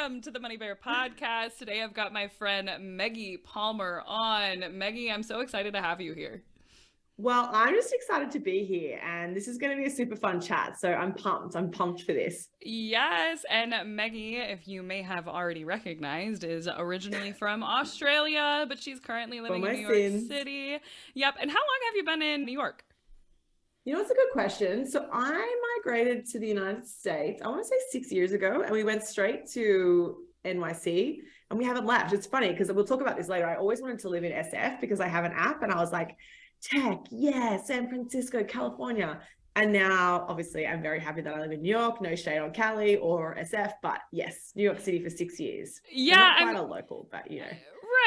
Welcome to the Money Bear podcast. Today I've got my friend Meggie Palmer on. Meggie, I'm so excited to have you here. Well, I'm just excited to be here, and this is going to be a super fun chat. So I'm pumped. I'm pumped for this. Yes, and Meggie, if you may have already recognized, is originally from Australia, but she's currently living in New York City. Yep. And how long have you been in New York? You know, it's a good question. So I migrated to the United States, I want to say 6 years ago, and we went straight to NYC, and we haven't left. It's funny because we'll talk about this later. I always wanted to live in SF because I have an app, and I was like, tech, yeah, San Francisco, California. And now, obviously, I'm very happy that I live in New York. No shade on Cali or SF, but yes, New York City for 6 years. Yeah, not quite a local, but you know.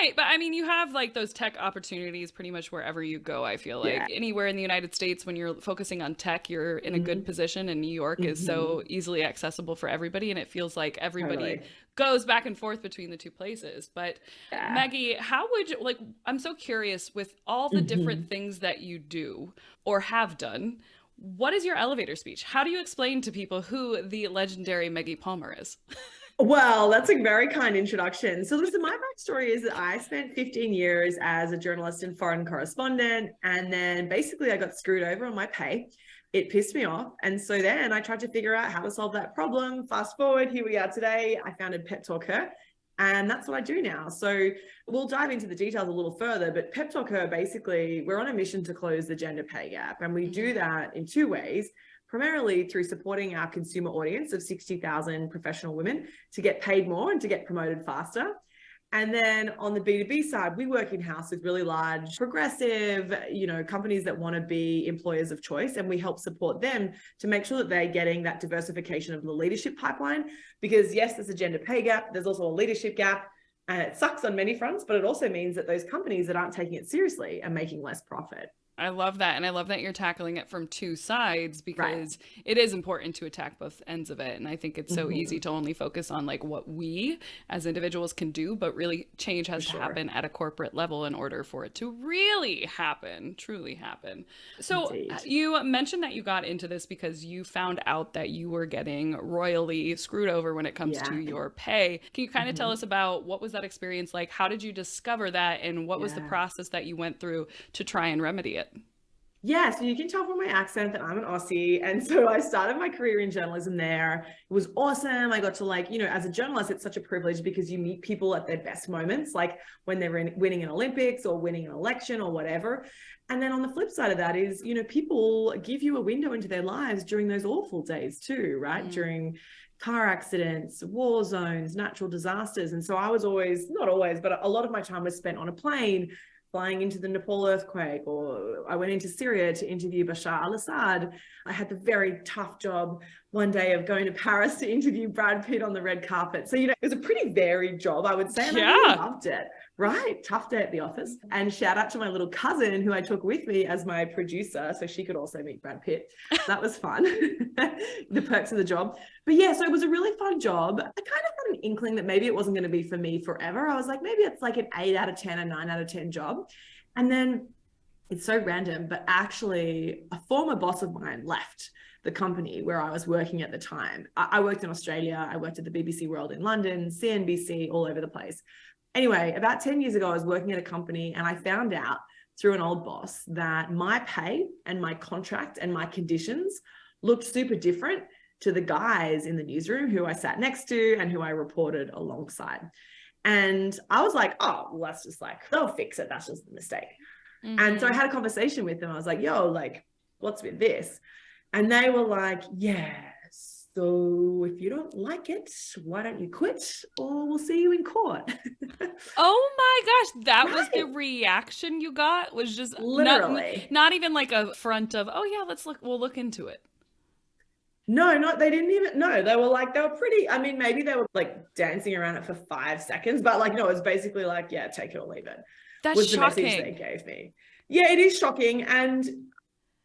Right. But I mean, you have like those tech opportunities pretty much wherever you go. I feel like anywhere in the United States, when you're focusing on tech, you're in a good position, and New York is so easily accessible for everybody. And it feels like everybody goes back and forth between the two places. But Meggie, how would you, like, I'm so curious with all the different things that you do or have done, what is your elevator speech? How do you explain to people who the legendary Meggie Palmer is? Well, that's a very kind introduction. So listen, my backstory is that I spent 15 years as a journalist and foreign correspondent. And then basically I got screwed over on my pay. It pissed me off. And so then I tried to figure out how to solve that problem. Fast forward, here we are today. I founded Pep Talk Her. And that's what I do now. So we'll dive into the details a little further, but Pep Talk Her, basically, we're on a mission to close the gender pay gap. And we do that in two ways. Primarily through supporting our consumer audience of 60,000 professional women to get paid more and to get promoted faster. And then on the B2B side, we work in-house with really large, progressive, companies that want to be employers of choice. And we help support them to make sure that they're getting that diversification of the leadership pipeline. Because yes, there's a gender pay gap. There's also a leadership gap. And it sucks on many fronts, but it also means that those companies that aren't taking it seriously are making less profit. I love that. And I love that you're tackling it from two sides, because it is important to attack both ends of it. And I think it's so easy to only focus on like what we as individuals can do, but really change has to happen at a corporate level in order for it to really happen, truly happen. So you mentioned that you got into this because you found out that you were getting royally screwed over when it comes to your pay. Can you kind of tell us about what was that experience like? How did you discover that? And what was the process that you went through to try and remedy it? Yeah, so you can tell from my accent that I'm an Aussie. And so I started my career in journalism there. It was awesome. I got to as a journalist, it's such a privilege because you meet people at their best moments, like when they're winning an Olympics or winning an election or whatever. And then on the flip side of that is, people give you a window into their lives during those awful days too, right? During car accidents, war zones, natural disasters. And so I was not always, but a lot of my time was spent on a plane, flying into the Nepal earthquake, or I went into Syria to interview Bashar al-Assad. I had the very tough job one day of going to Paris to interview Brad Pitt on the red carpet. So, it was a pretty varied job, I would say, and I really loved it. Right. Tough day at the office. And shout out to my little cousin who I took with me as my producer, so she could also meet Brad Pitt. That was fun. The perks of the job. But yeah, so it was a really fun job. I kind of had an inkling that maybe it wasn't going to be for me forever. I was like, maybe it's like an 8 out of 10, a 9 out of 10 job. And then it's so random, but actually a former boss of mine left the company where I was working at the time. I worked in Australia. I worked at the BBC World in London, CNBC, all over the place. Anyway, about 10 years ago, I was working at a company and I found out through an old boss that my pay and my contract and my conditions looked super different to the guys in the newsroom who I sat next to and who I reported alongside. And I was like, oh, well, that's just they'll fix it. That's just a mistake. And so I had a conversation with them. I was like, yo, what's with this? And they were like, yeah, so if you don't like it, why don't you quit or we'll see you in court? Oh my gosh, that was the reaction you got? Was just literally not even like a front of, oh yeah, we'll look into it. No, they didn't even, no, they were pretty, I mean, maybe they were dancing around it for 5 seconds, but it was basically yeah, take it or leave it. That's was shocking. The message they gave me. Yeah, it is shocking. And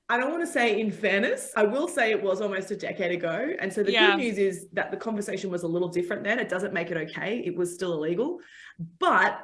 I don't want to say in fairness, I will say it was almost a decade ago. And so the good news is that the conversation was a little different then. It doesn't make it okay. It was still illegal. But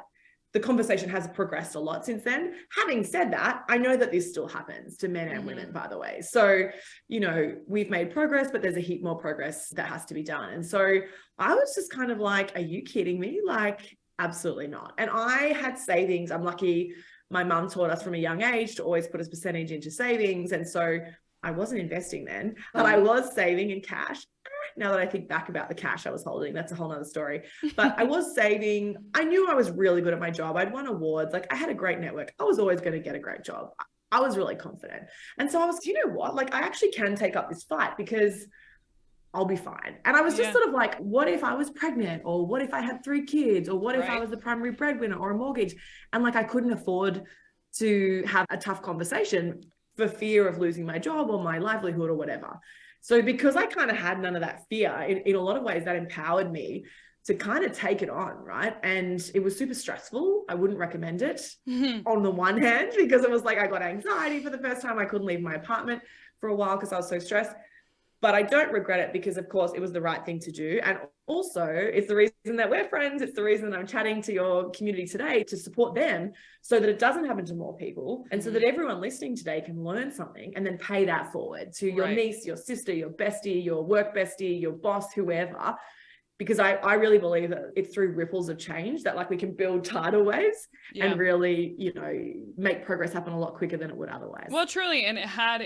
the conversation has progressed a lot since then. Having said that, I know that this still happens to men and women, by the way. So, you know, we've made progress, but there's a heap more progress that has to be done. And so I was just kind of like, are you kidding me? Like, absolutely not. And I had savings. I'm lucky my mum taught us from a young age to always put a percentage into savings. And so I wasn't investing then, but I was saving in cash. Now that I think back about the cash I was holding, that's a whole nother story. But I was saving. I knew I was really good at my job. I'd won awards. Like, I had a great network. I was always going to get a great job. I was really confident. And so I was, you know what? Like, I actually can take up this fight because I'll be fine. And I was just sort of like, what if I was pregnant? Or what if I had 3 kids? Or what if I was the primary breadwinner or a mortgage? And like, I couldn't afford to have a tough conversation for fear of losing my job or my livelihood or whatever. So because I kind of had none of that fear, in a lot of ways, that empowered me to kind of take it on, right? And it was super stressful. I wouldn't recommend it on the one hand, because it was like I got anxiety for the first time. I couldn't leave my apartment for a while because I was so stressed. But I don't regret it because, of course, it was the right thing to do. And also, it's the reason that we're friends. It's the reason that I'm chatting to your community today, to support them so that it doesn't happen to more people. And so that everyone listening today can learn something and then pay that forward to your niece, your sister, your bestie, your work bestie, your boss, whoever. Because I really believe that it's through ripples of change that like we can build tidal waves and really, you know, make progress happen a lot quicker than it would otherwise. Well, truly. And had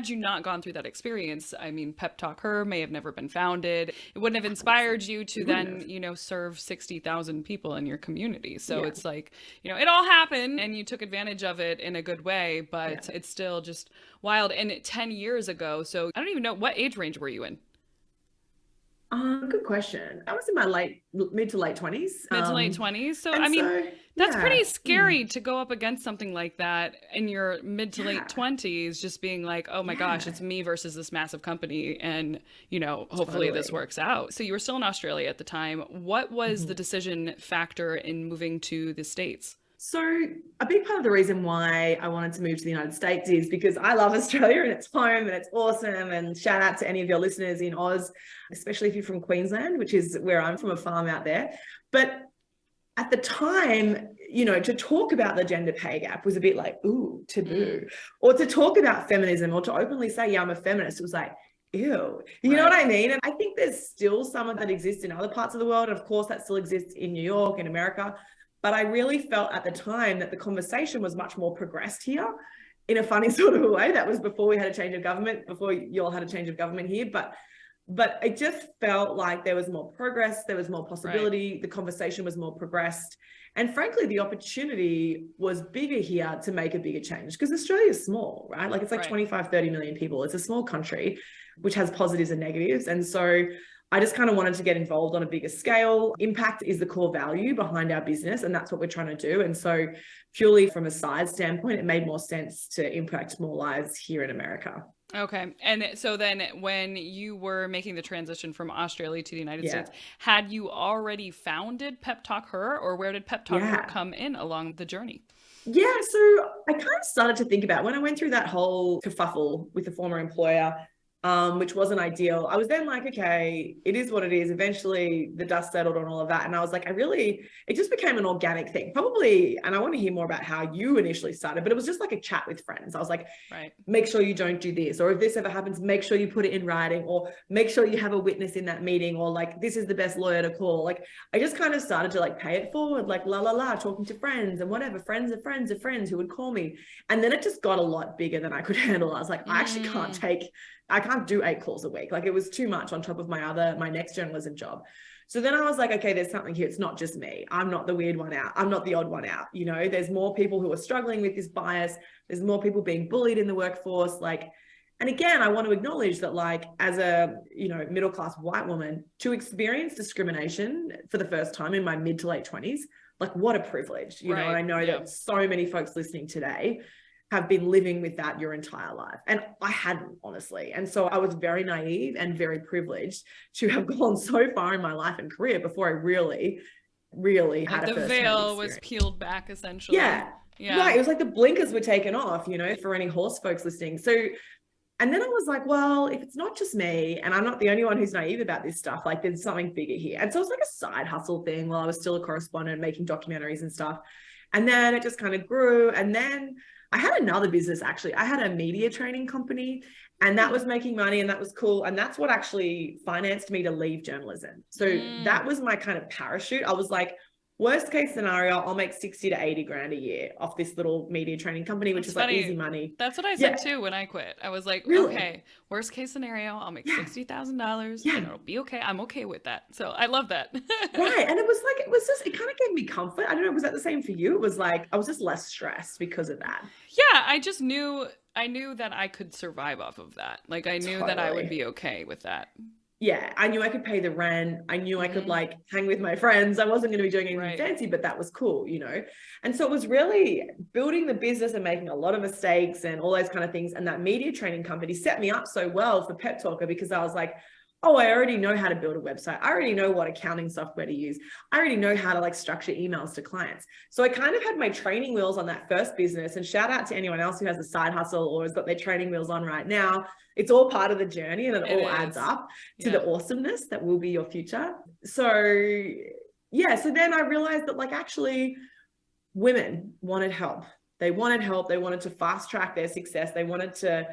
you not gone through that experience, I mean, Pep Talk Her may have never been founded. It wouldn't have inspired you to then, you know, serve 60,000 people in your community. So it's like, you know, it all happened and you took advantage of it in a good way, but it's still just wild. And 10 years ago, so I don't even know, what age range were you in? Good question. I was in my mid to late 20s. Mid to late 20s. So, I mean, that's pretty scary to go up against something like that in your mid to late 20s, just being like, oh my gosh, it's me versus this massive company. And, you know, hopefully this works out. So you were still in Australia at the time. What was the decision factor in moving to the States? So a big part of the reason why I wanted to move to the United States is because I love Australia and it's home and it's awesome. And shout out to any of your listeners in Oz, especially if you're from Queensland, which is where I'm from, a farm out there. But at the time, you know, to talk about the gender pay gap was a bit like, ooh, taboo. Or to talk about feminism or to openly say, yeah, I'm a feminist, it was like, ew, you know what I mean? And I think there's still some of that exists in other parts of the world. And of course, that still exists in New York and America. But I really felt at the time that the conversation was much more progressed here in a funny sort of a way. That was before we had a change of government, before you all had a change of government here. But it just felt like there was more progress, there was more possibility, the conversation was more progressed. And frankly, the opportunity was bigger here to make a bigger change because Australia is small, right? Like it's like 25, 30 million people. It's a small country, which has positives and negatives. And so I just kind of wanted to get involved on a bigger scale. Impact is the core value behind our business, and that's what we're trying to do. And so purely from a size standpoint, it made more sense to impact more lives here in America. Okay. And so then when you were making the transition from Australia to the United States, had you already founded Pep Talk Her, or where did Pep Talk Her come in along the journey? Yeah, so I kind of started to think about when I went through that whole kerfuffle with the former employer, which wasn't ideal. I was then like, okay, it is what it is. Eventually the dust settled on all of that. And I was like, it just became an organic thing probably. And I want to hear more about how you initially started, but it was just like a chat with friends. I was like, make sure you don't do this. Or if this ever happens, make sure you put it in writing, or make sure you have a witness in that meeting, or like, this is the best lawyer to call. Like, I just kind of started to like pay it forward, like talking to friends and whatever, friends of friends of friends who would call me. And then it just got a lot bigger than I could handle. I was like, I actually I can't do 8 calls a week. Like it was too much on top of my next journalism job. So then I was like, okay, there's something here. It's not just me. I'm not the weird one out. I'm not the odd one out. You know, there's more people who are struggling with this bias. There's more people being bullied in the workforce. Like, and again, I want to acknowledge that like, as a, you know, middle-class white woman, to experience discrimination for the first time in my mid to late 20s, like what a privilege, you know, and I know that so many folks listening today have been living with that your entire life. And I hadn't, honestly. And so I was very naive and very privileged to have gone so far in my life and career before I really had a first-hand veil was peeled back essentially. Yeah. Right. It was like the blinkers were taken off, you know, for any horse folks listening. So And then I was like, well, if it's not just me and I'm not the only one who's naive about this stuff, like there's something bigger here. And so it was like a side hustle thing while I was still a correspondent making documentaries and stuff. And then it just kind of grew. And then I had another business, actually. I had a media training company and that was making money and that was cool. And that's what actually financed me to leave journalism. So that was my kind of parachute. I was like, worst case scenario, I'll make 60 to 80 grand a year off this little media training company, which is like easy money. That's what I said too when I quit. I was like, okay, worst case scenario, I'll make $60,000 and it'll be okay. I'm okay with that. So I love that. Right. And it kind of gave me comfort. I don't know, was that the same for you? It was like, I was just less stressed because of that. Yeah, I knew that I could survive off of that. Like I knew that I would be okay with that. Yeah, I knew I could pay the rent. I knew I could like hang with my friends. I wasn't going to be doing anything fancy, but that was cool, you know? And so it was really building the business and making a lot of mistakes and all those kind of things. And that media training company set me up so well for Pep Talk Her because I was like, oh, I already know how to build a website. I already know what accounting software to use. I already know how to like structure emails to clients. So I kind of had my training wheels on that first business, and shout out to anyone else who has a side hustle or has got their training wheels on right now. It's all part of the journey and it all adds up to the awesomeness that will be your future. So so then I realized that like actually women wanted help. They wanted help. They wanted to fast track their success. They wanted to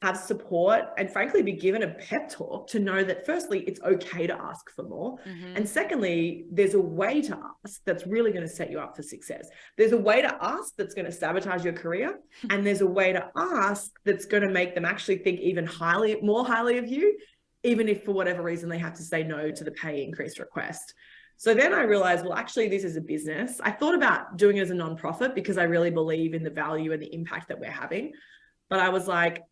have support and frankly be given a pep talk to know that firstly, it's okay to ask for more. And secondly, there's a way to ask that's really going to set you up for success. There's a way to ask that's going to sabotage your career. And there's a way to ask that's going to make them actually think even more highly of you, even if for whatever reason they have to say no to the pay increase request. So then I realized, well, actually, this is a business. I thought about doing it as a nonprofit because I really believe in the value and the impact that we're having. But I was like,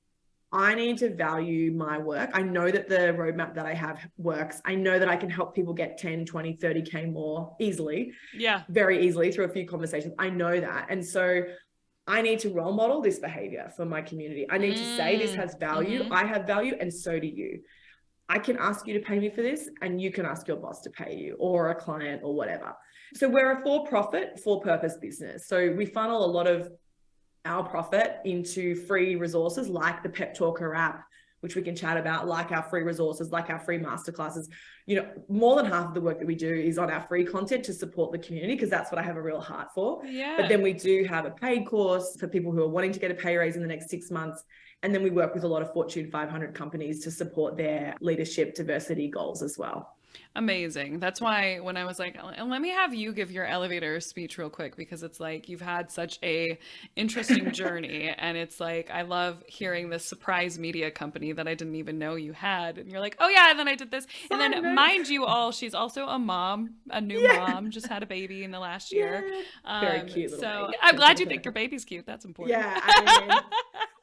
I need to value my work. I know that the roadmap that I have works. I know that I can help people get 10, 20, 30K more easily. Yeah. Very easily through a few conversations. I know that. And so I need to role model this behavior for my community. I need to say this has value. I have value and so do you. I can ask you to pay me for this and you can ask your boss to pay you or a client or whatever. So we're a for-profit, for-purpose business. So we funnel a lot of our profit into free resources like the PepTalkHer App, which we can chat about, like our free resources, like our free masterclasses. You know, more than half of the work that we do is on our free content to support the community because that's what I have a real heart for. But then we do have a paid course for people who are wanting to get a pay raise in the next 6 months. And then we work with a lot of Fortune 500 companies to support their leadership diversity goals as well. Amazing. That's why when I was like, let me have you give your elevator speech real quick, because it's like you've had such a interesting journey. And it's like, I love hearing this surprise media company that I didn't even know you had. And you're like, oh yeah, and then I did this. And then mind you all, she's also a mom, a new mom, just had a baby in the last year. Very cute. So baby. I'm glad you think your baby's cute. That's important. Yeah. I mean,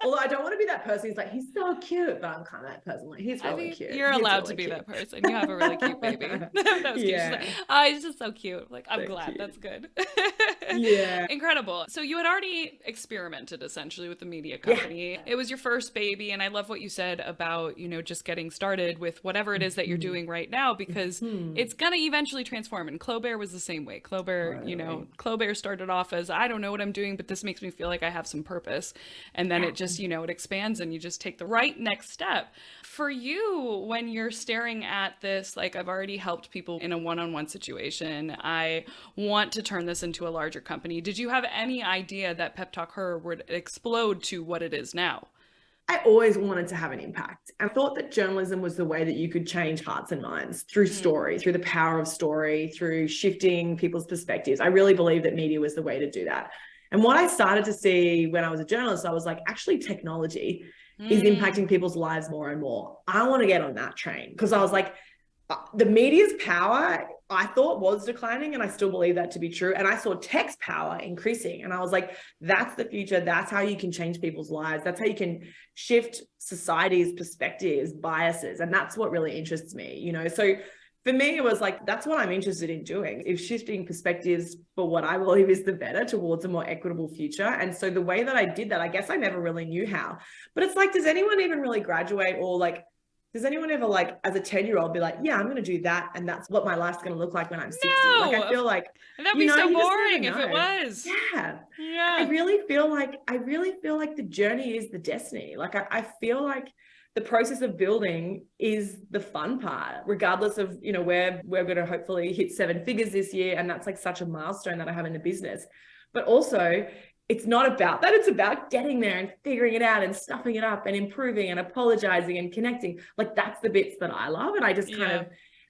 although I don't want to be that person who's like, he's so cute, but I'm kind of that person. Like, he's really cute. You're allowed to be that person. You have a really cute baby. That was cute. She's like, oh, he's just so cute. Like, I'm glad. Cute. That's good. Incredible. So you had already experimented essentially with the media company. It was your first baby. And I love what you said about, you know, just getting started with whatever it is that you're doing right now, because it's going to eventually transform. And Clobear was the same way. Clobear, you know, Clobear started off as, I don't know what I'm doing, but this makes me feel like I have some purpose. And then it just, you know, it expands and you just take the right next step. For you, when you're staring at this, like, I've already helped people in a one-on-one situation, I want to turn this into a larger company. Did you have any idea that Pep Talk Her would explode to what it is now? I always wanted to have an impact. I thought that journalism was the way that you could change hearts and minds through story, through the power of story, through shifting people's perspectives. I really believe that media was the way to do that. And what I started to see when I was a journalist, I was like, actually, technology is impacting people's lives more and more. I want to get on that train, because I was like, the media's power, I thought, was declining, and I still believe that to be true. And I saw tech's power increasing. And I was like, that's the future. That's how you can change people's lives. That's how you can shift society's perspectives, biases. And that's what really interests me, you know? So for me, it was like, that's what I'm interested in doing, is shifting perspectives for what I believe is the better towards a more equitable future. And so the way that I did that, I guess I never really knew how. But it's like, does anyone even really graduate or like does anyone ever like as a 10-year-old be like, yeah, I'm going to do that, and that's what my life's going to look like when I'm 60? No, Like I feel like, that'd be so you just boring never if it know. was. Yeah. Yeah. I really feel like the journey is the destiny. Like I feel like the process of building is the fun part, regardless of, you know, we're going to hopefully hit 7 figures this year. And that's like such a milestone that I have in the business. But also it's not about that. It's about getting there and figuring it out and stuffing it up and improving and apologizing and connecting. Like that's the bits that I love. And I just kind of,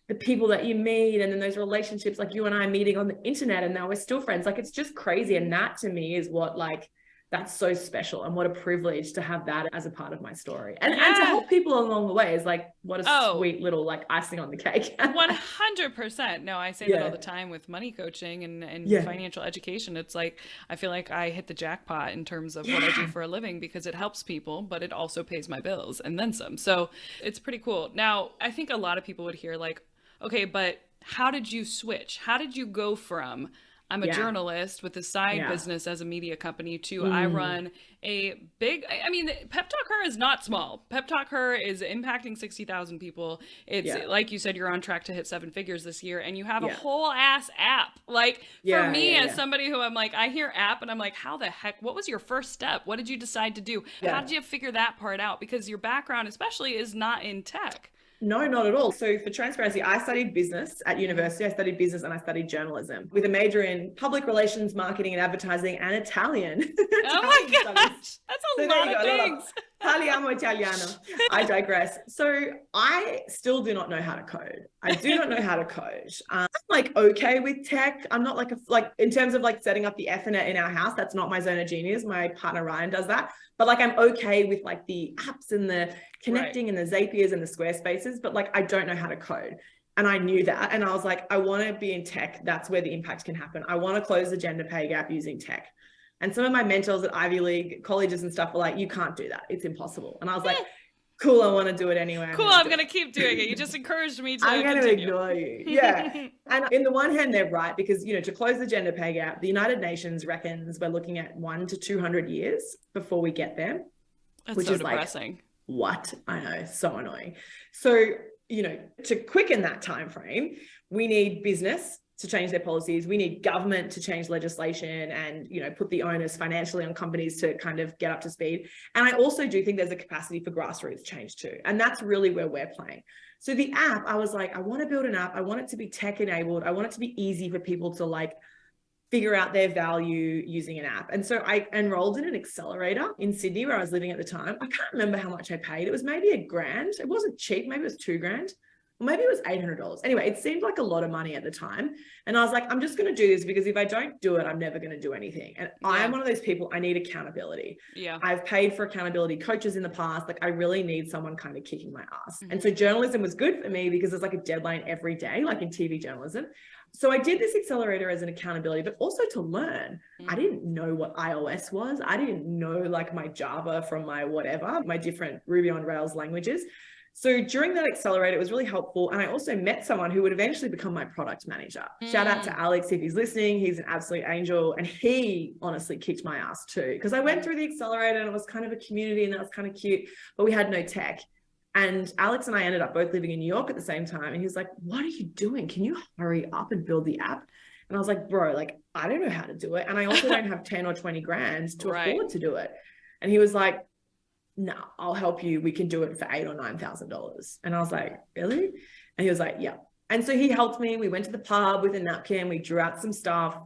the people that you meet, and then those relationships, like you and I meeting on the internet, and now we're still friends. Like it's just crazy. And that to me is what, like, that's so special, and what a privilege to have that as a part of my story, and to help people along the way is like, what a sweet little like icing on the cake. 100%. No, I say that all the time with money coaching and financial education. It's like, I feel like I hit the jackpot in terms of what I do for a living, because it helps people, but it also pays my bills and then some. So it's pretty cool. Now, I think a lot of people would hear like, okay, but how did you switch? How did you go from I'm a journalist with a side business as a media company to I run a big, I mean, Pep Talk Her is not small. Pep Talk Her is impacting 60,000 people. It's like you said, you're on track to hit 7 figures this year, and you have a whole ass app. Like for me as somebody who I'm like, I hear app and I'm like, how the heck, what was your first step? What did you decide to do? How did you figure that part out? Because your background especially is not in tech. No, not at all. So for transparency, I studied business at university. I studied business and I studied journalism with a major in public relations, marketing and advertising, and Italian. Oh my gosh, that's a lot of things. Parliamo Italiano. I digress. So I still do not know how to code. I do not know how to code. I'm like okay with tech. I'm not like in terms of like setting up the Ethernet in our house. That's not my zone of genius. My partner Ryan does that. But like I'm okay with like the apps and the connecting and the Zapiers and the Squarespaces. But like I don't know how to code. And I knew that. And I was like, I want to be in tech. That's where the impact can happen. I want to close the gender pay gap using tech. And some of my mentors at Ivy League colleges and stuff were like, you can't do that. It's impossible. And I was like, cool, I want to do it anyway. Cool, I'm going to keep doing it. You just encouraged me to I'm going to continue. ignore you. Yeah. And in the one hand, they're right, because, you know, to close the gender pay gap, the United Nations reckons we're looking at 100 to 200 years before we get there. That's which so is depressing. Like, what? I know, so annoying. So, you know, to quicken that time frame, we need business to change their policies. We need government to change legislation and, you know, put the onus financially on companies to kind of get up to speed. And I also do think there's a capacity for grassroots change too. And that's really where we're playing. So the app, I was like, I want to build an app. I want it to be tech enabled. I want it to be easy for people to like figure out their value using an app. And so I enrolled in an accelerator in Sydney where I was living at the time. I can't remember how much I paid. It was maybe $1,000. It wasn't cheap. Maybe it was $2,000. Maybe it was $800. Anyway, it seemed like a lot of money at the time. And I was like, I'm just going to do this, because if I don't do it, I'm never going to do anything. And I'm one of those people, I need accountability. Yeah. I've paid for accountability coaches in the past. Like I really need someone kind of kicking my ass. And so journalism was good for me because there's like a deadline every day, like in TV journalism. So I did this accelerator as an accountability, but also to learn. I didn't know what iOS was. I didn't know like my Java from my whatever, my different Ruby on Rails languages. So during that accelerator, it was really helpful. And I also met someone who would eventually become my product manager. Shout out to Alex if he's listening. He's an absolute angel. And he honestly kicked my ass too, because I went through the accelerator and it was kind of a community and that was kind of cute, but we had no tech. And Alex and I ended up both living in New York at the same time. And he's like, what are you doing? Can you hurry up and build the app? And I was like, bro, like, I don't know how to do it. And I also don't have 10 or 20 grand to afford to do it. And he was like, no, I'll help you. We can do it for $8,000 or $9,000. And I was like, really? And he was like, yeah. And so he helped me. We went to the pub with a napkin. We drew out some stuff.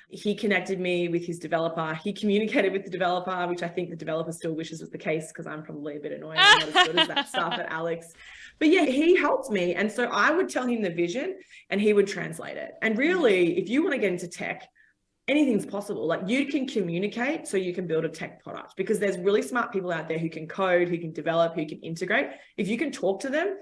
He connected me with his developer. He communicated with the developer, which I think the developer still wishes was the case, because I'm probably a bit annoying. I'm not as good as that stuff at Alex. But yeah, he helped me. And so I would tell him the vision and he would translate it. And really, if you want to get into tech, anything's possible. Like you can communicate so you can build a tech product, because there's really smart people out there who can code, who can develop, who can integrate. If you can talk to them,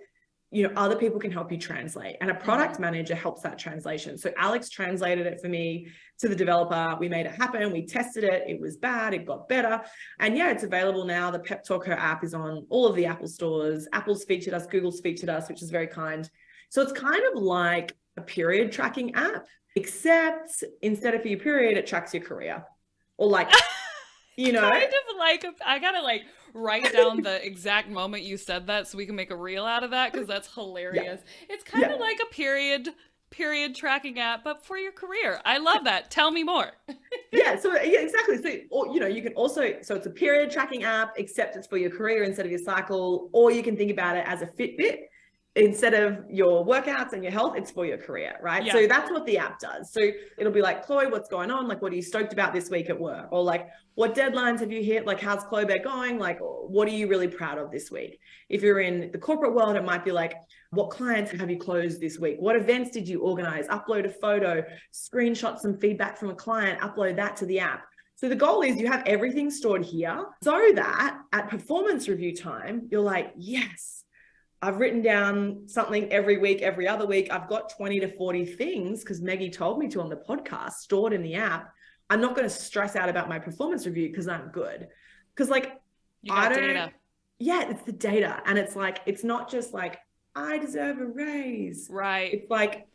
you know, other people can help you translate, and a product manager helps that translation. So Alex translated it for me to the developer. We made it happen. We tested it. It was bad. It got better. And yeah, it's available now. The PepTalkHer app is on all of the Apple stores. Apple's featured us, Google's featured us, which is very kind. So it's kind of like a period tracking app, except instead of your period, it tracks your career. Or like, you know? Kind of like, I gotta like write down the exact moment you said that so we can make a reel out of that, because that's hilarious. It's kind of like a period tracking app, but for your career. I love that. Tell me more. So exactly. So, or, you know, you can also, so it's a period tracking app, except it's for your career instead of your cycle, or you can think about it as a Fitbit. Instead of your workouts and your health, it's for your career, right? Yeah. So that's what the app does. So it'll be like, Chloe, what's going on? Like, what are you stoked about this week at work? Or like, what deadlines have you hit? Like, how's Chloe going? Like, what are you really proud of this week? If you're in the corporate world, it might be like, what clients have you closed this week? What events did you organize? Upload a photo, screenshot some feedback from a client, upload that to the app. So the goal is you have everything stored here so that at performance review time, you're like, yes, I've written down something every week, every other week. I've got 20 to 40 things because Meggie told me to on the podcast stored in the app. I'm not going to stress out about my performance review because I'm good. Because like, data. Yeah, it's the data. And it's like, it's not just like, I deserve a raise. Right. It's like,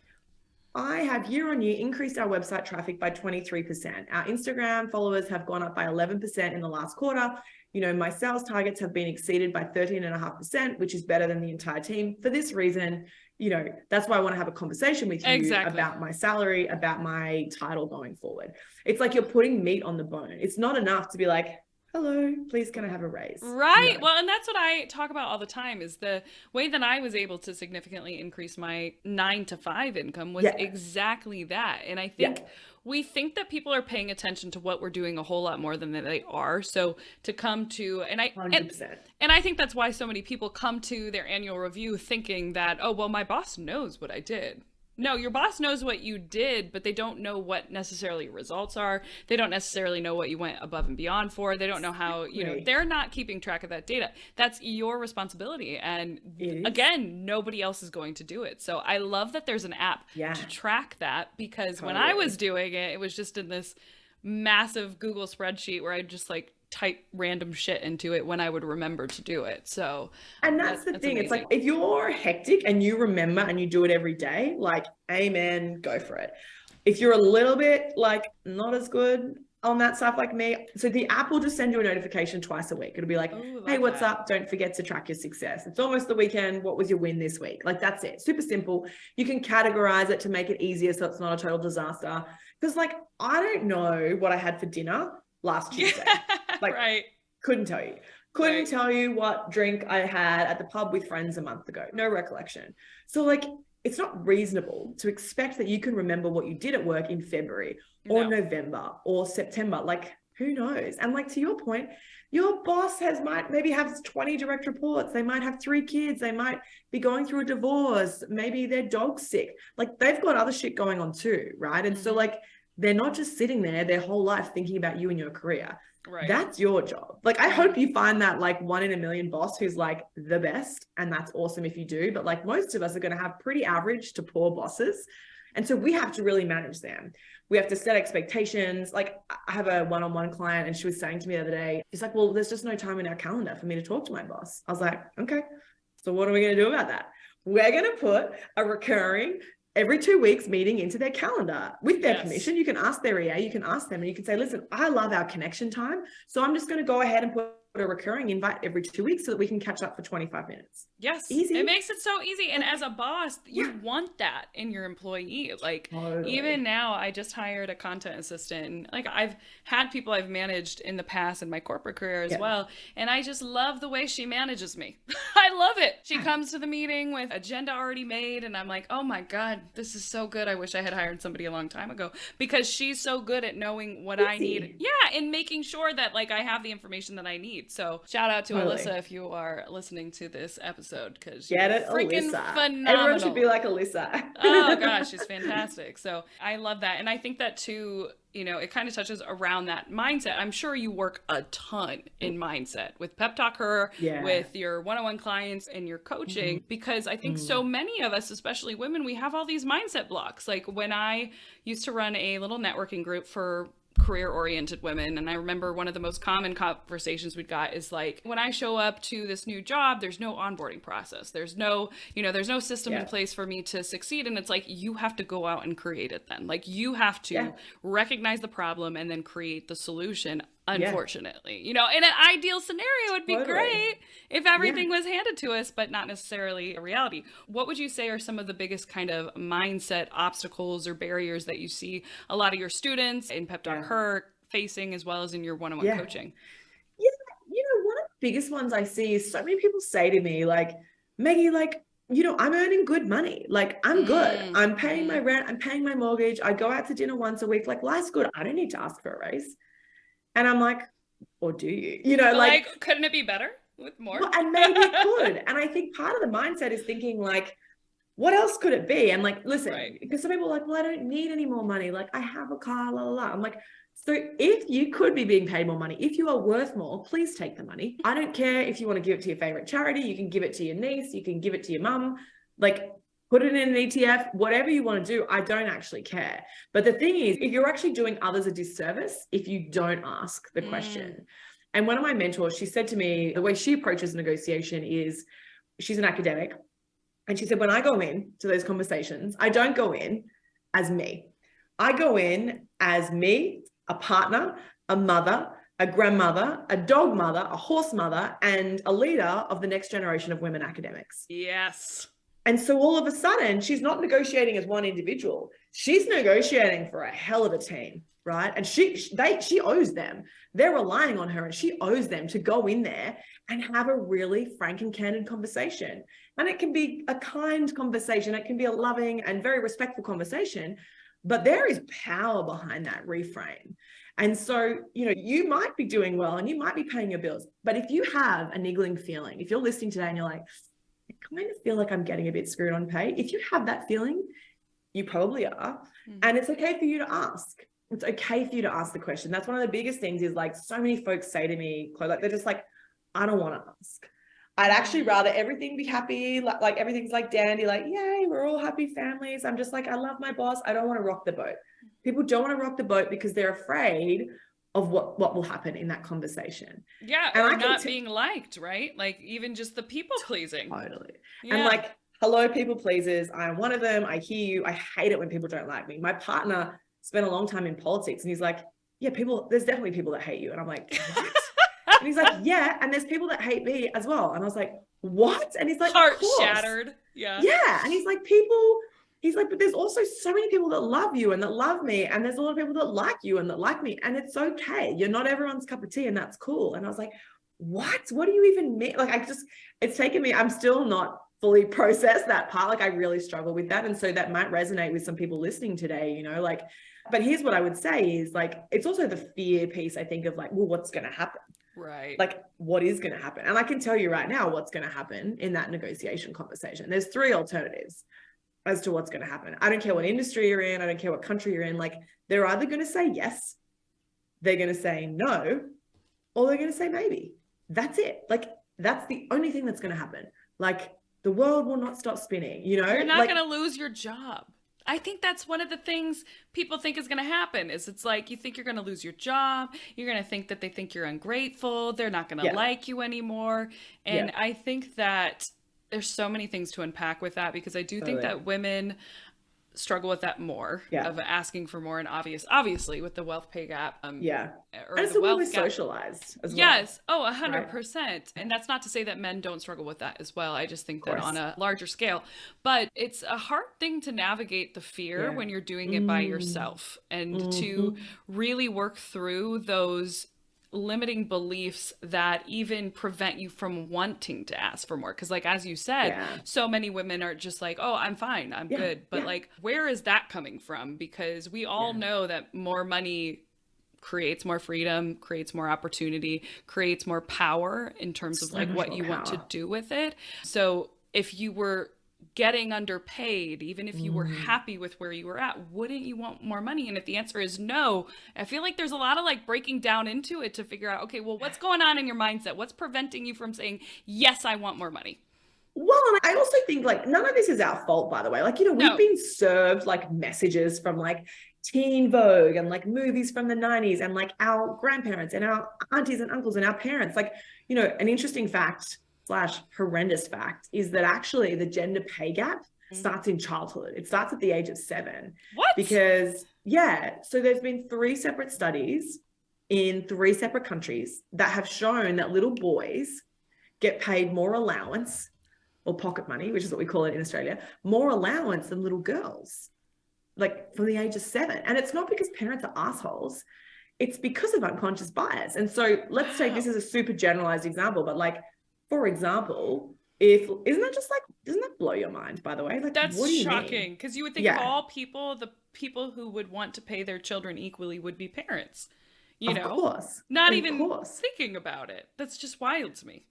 I have year on year increased our website traffic by 23%. Our Instagram followers have gone up by 11% in the last quarter. You know, my sales targets have been exceeded by 13.5%, which is better than the entire team. For this reason, you know, that's why I want to have a conversation with you about my salary, about my title going forward. It's like you're putting meat on the bone. It's not enough to be like, hello, please can I have a raise? Right. No. Well, and that's what I talk about all the time is the way that I was able to significantly increase my 9-to-5 income was exactly that. And I think we think that people are paying attention to what we're doing a whole lot more than they are. So to come to, and I think that's why so many people come to their annual review thinking that, oh, well, my boss knows what I did. No, your boss knows what you did, but they don't know what necessarily results are. They don't necessarily know what you went above and beyond for. They don't know how, you know, they're not keeping track of that data. That's your responsibility. And again, nobody else is going to do it. So I love that there's an app to track that, because when I was doing it, it was just in this massive Google spreadsheet where I just like type random shit into it when I would remember to do it. So, and that's the thing. Amazing. It's like, if you're hectic and you remember and you do it every day, like, amen, go for it. If you're a little bit like not as good on that stuff like me, so the app will just send you a notification twice a week. It'll be like, hey, what's up? Don't forget to track your success. It's almost the weekend. What was your win this week? Like, that's it. Super simple. You can categorize it to make it easier so it's not a total disaster. Because like, I don't know what I had for dinner last Tuesday. Like, couldn't tell you. Couldn't tell you what drink I had at the pub with friends a month ago. No recollection. So like, it's not reasonable to expect that you can remember what you did at work in February or November or September. Like, who knows? And like, to your point, your boss might maybe have 20 direct reports. They might have 3 kids. They might be going through a divorce. Maybe their dog's sick. Like, they've got other shit going on too, right? And so like, they're not just sitting there their whole life thinking about you and your career. Right. That's your job. Like, I hope you find that like 1 in a million boss who's like the best. And that's awesome if you do. But like, most of us are going to have pretty average to poor bosses. And so we have to really manage them. We have to set expectations. Like, I have a one-on-one client and she was saying to me the other day, she's like, well, there's just no time in our calendar for me to talk to my boss. I was like, okay, so what are we going to do about that? We're going to put a recurring every 2 weeks meeting into their calendar with their permission. You can ask their EA, you can ask them and you can say, listen, I love our connection time. So I'm just going to go ahead and put a recurring invite every 2 weeks so that we can catch up for 25 minutes. Yes. Easy. It makes it so easy. And as a boss, you want that in your employee. Like, even now, I just hired a content assistant. Like, I've had people I've managed in the past in my corporate career as well. And I just love the way she manages me. I love it. She comes to the meeting with agenda already made. And I'm like, oh my God, this is so good. I wish I had hired somebody a long time ago, because she's so good at knowing what I need. Yeah. And making sure that like I have the information that I need. So shout out to Alyssa if you are listening to this episode, because she's freaking phenomenal. Everyone should be like Alyssa. Oh gosh, she's fantastic. So I love that. And I think that too, you know, it kind of touches around that mindset. I'm sure you work a ton in mindset with Pep Talk Her, with your one-on-one clients and your coaching, because I think so many of us, especially women, we have all these mindset blocks. Like, when I used to run a little networking group for career-oriented women, and I remember one of the most common conversations we'd got is like, when I show up to this new job, there's no onboarding process, there's no, you know, there's no system in place for me to succeed. And it's like, you have to go out and create it then. Like, you have to recognize the problem and then create the solution unfortunately. You know, in an ideal scenario, it'd be great if everything was handed to us, but not necessarily a reality. What would you say are some of the biggest kind of mindset obstacles or barriers that you see a lot of your students in Pep Talk Her facing, as well as in your one-on-one coaching? Yeah, you know, one of the biggest ones I see is so many people say to me, like, Meggie, like, you know, I'm earning good money. Like, I'm good. I'm paying my rent. I'm paying my mortgage. I go out to dinner once a week. Like, life's good. I don't need to ask for a raise. And I'm like, or do you? You know, like couldn't it be better with more? Well, and maybe it could. And I think part of the mindset is thinking like, what else could it be? And like, listen, because some people are like, well, I don't need any more money. Like, I have a car, la, la, la. I'm like, so if you could be being paid more money, if you are worth more, please take the money. I don't care if you want to give it to your favorite charity. You can give it to your niece. You can give it to your mum. Like, put it in an ETF, whatever you want to do. I don't actually care. But the thing is, if you're actually doing others a disservice, if you don't ask the question. And one of my mentors, she said to me, the way she approaches negotiation is, she's an academic. And she said, when I go in to those conversations, I don't go in as me. I go in as me, a partner, a mother, a grandmother, a dog mother, a horse mother, and a leader of the next generation of women academics. Yes. And so all of a sudden, she's not negotiating as one individual. She's negotiating for a hell of a team, right? And she owes them. They're relying on her, and she owes them to go in there and have a really frank and candid conversation. And it can be a kind conversation. It can be a loving and very respectful conversation, but there is power behind that reframe. And so, you know, you might be doing well and you might be paying your bills, but if you have a niggling feeling, if you're listening today and you're like, I kind of feel like I'm getting a bit screwed on pay. If you have that feeling, you probably are. And it's okay for you to ask. It's okay for you to ask the question. That's one of the biggest things is like, so many folks say to me, Chloe, like, they're just like, I don't want to ask. I'd actually rather everything be happy. Like everything's like dandy, like, yay, we're all happy families. I'm just like, I love my boss. I don't want to rock the boat. People don't want to rock the boat because they're afraid of what will happen in that conversation. Yeah, and or not being liked, right? Like even just the people pleasing. Totally. Yeah. And like, hello, people pleasers. I'm one of them. I hear you. I hate it when people don't like me. My partner spent a long time in politics and he's like, yeah, there's definitely people that hate you. And I'm like, what? And he's like, yeah, and there's people that hate me as well. And I was like, what? And he's like, heart shattered. Yeah. Yeah. And he's like, but there's also so many people that love you and that love me. And there's a lot of people that like you and that like me. And it's okay. You're not everyone's cup of tea and that's cool. And I was like, what do you even mean? Like, it's taken me, I'm still not fully processed that part. Like I really struggle with that. And so that might resonate with some people listening today, you know, like, but here's what I would say is like, it's also the fear piece, I think, of like, well, what's going to happen? Right. Like, what is going to happen? And I can tell you right now what's going to happen in that negotiation conversation. There's 3 alternatives as to what's going to happen. I don't care what industry you're in. I don't care what country you're in. Like, they're either going to say yes, they're going to say no, or they're going to say maybe. That's it. Like, that's the only thing that's going to happen. Like, the world will not stop spinning, you know? You're not like, going to lose your job. I think that's one of the things people think is going to happen is it's like, you think you're going to lose your job. You're going to think that they think you're ungrateful. They're not going to like you anymore. And I think that there's so many things to unpack with that, because I do think that women struggle with that more of asking for more, and obviously with the wealth pay gap. And it's the way we're socialized as well. Yes. Oh, 100%. Right. And that's not to say that men don't struggle with that as well. I just think that on a larger scale, but it's a hard thing to navigate the fear when you're doing it by yourself, and to really work through those limiting beliefs that even prevent you from wanting to ask for more. Because like, as you said, so many women are just like, oh, I'm fine, I'm good. But like, where is that coming from? Because we all know that more money creates more freedom, creates more opportunity, creates more power in terms of like what you want to do with it. So if you were getting underpaid, even if you were happy with where you were at, wouldn't you want more money? And if the answer is no, I feel like there's a lot of like breaking down into it to figure out, okay, well, what's going on in your mindset? What's preventing you from saying, yes, I want more money? Well, and I also think like none of this is our fault, by the way. Like, you know, we've been served like messages from like Teen Vogue and like movies from the 90s and like our grandparents and our aunties and uncles and our parents. Like, you know, an interesting fact / horrendous fact is that actually the gender pay gap starts in childhood. It starts at the age of 7. What? Because so there's been 3 separate studies in 3 separate countries that have shown that little boys get paid more allowance, or pocket money, which is what we call it in Australia, more allowance than little girls, like from the age of 7. And it's not because parents are assholes. It's because of unconscious bias. And so let's take this as a super generalized example, but like, for example, doesn't that blow your mind, by the way? Like, that's what do you shocking, because you would think of all people, the people who would want to pay their children equally would be parents, Of course. Not even thinking about it. That's just wild to me.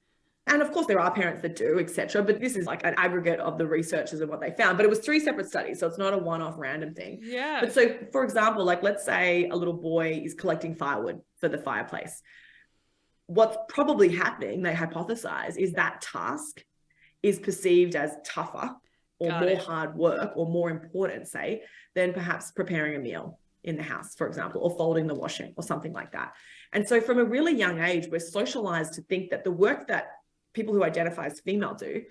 And of course, there are parents that do, etc. But this is like an aggregate of the researchers and what they found. But it was 3 separate studies, so it's not a one-off random thing. Yeah. But so, for example, like let's say a little boy is collecting firewood for the fireplace. What's probably happening, they hypothesize, is that task is perceived as tougher or more hard work or more important, say, than perhaps preparing a meal in the house, for example, or folding the washing or something like that. And so from a really young age, we're socialized to think that the work that people who identify as female do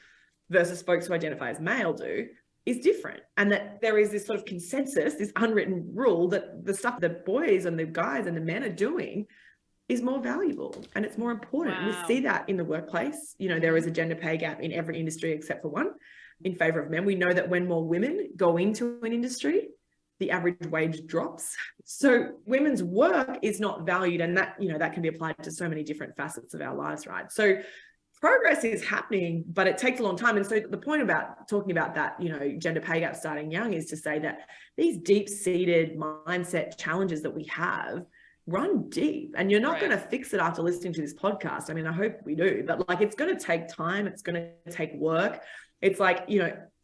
versus folks who identify as male do is different. And that there is this sort of consensus, this unwritten rule that the stuff that boys and the guys and the men are doing is more valuable and it's more important. Wow. And we see that in the workplace. There is a gender pay gap in every industry except for one in favor of men. We know that when more women go into an industry, the average wage drops. So women's work is not valued, and that, that can be applied to so many different facets of our lives, right? So progress is happening, but it takes a long time. And so the point about talking about that, gender pay gap starting young is to say that these deep-seated mindset challenges that we have run deep, and you're not going to fix it after listening to this podcast. I mean, I hope we do, but like, it's going to take time. It's going to take work. It's like,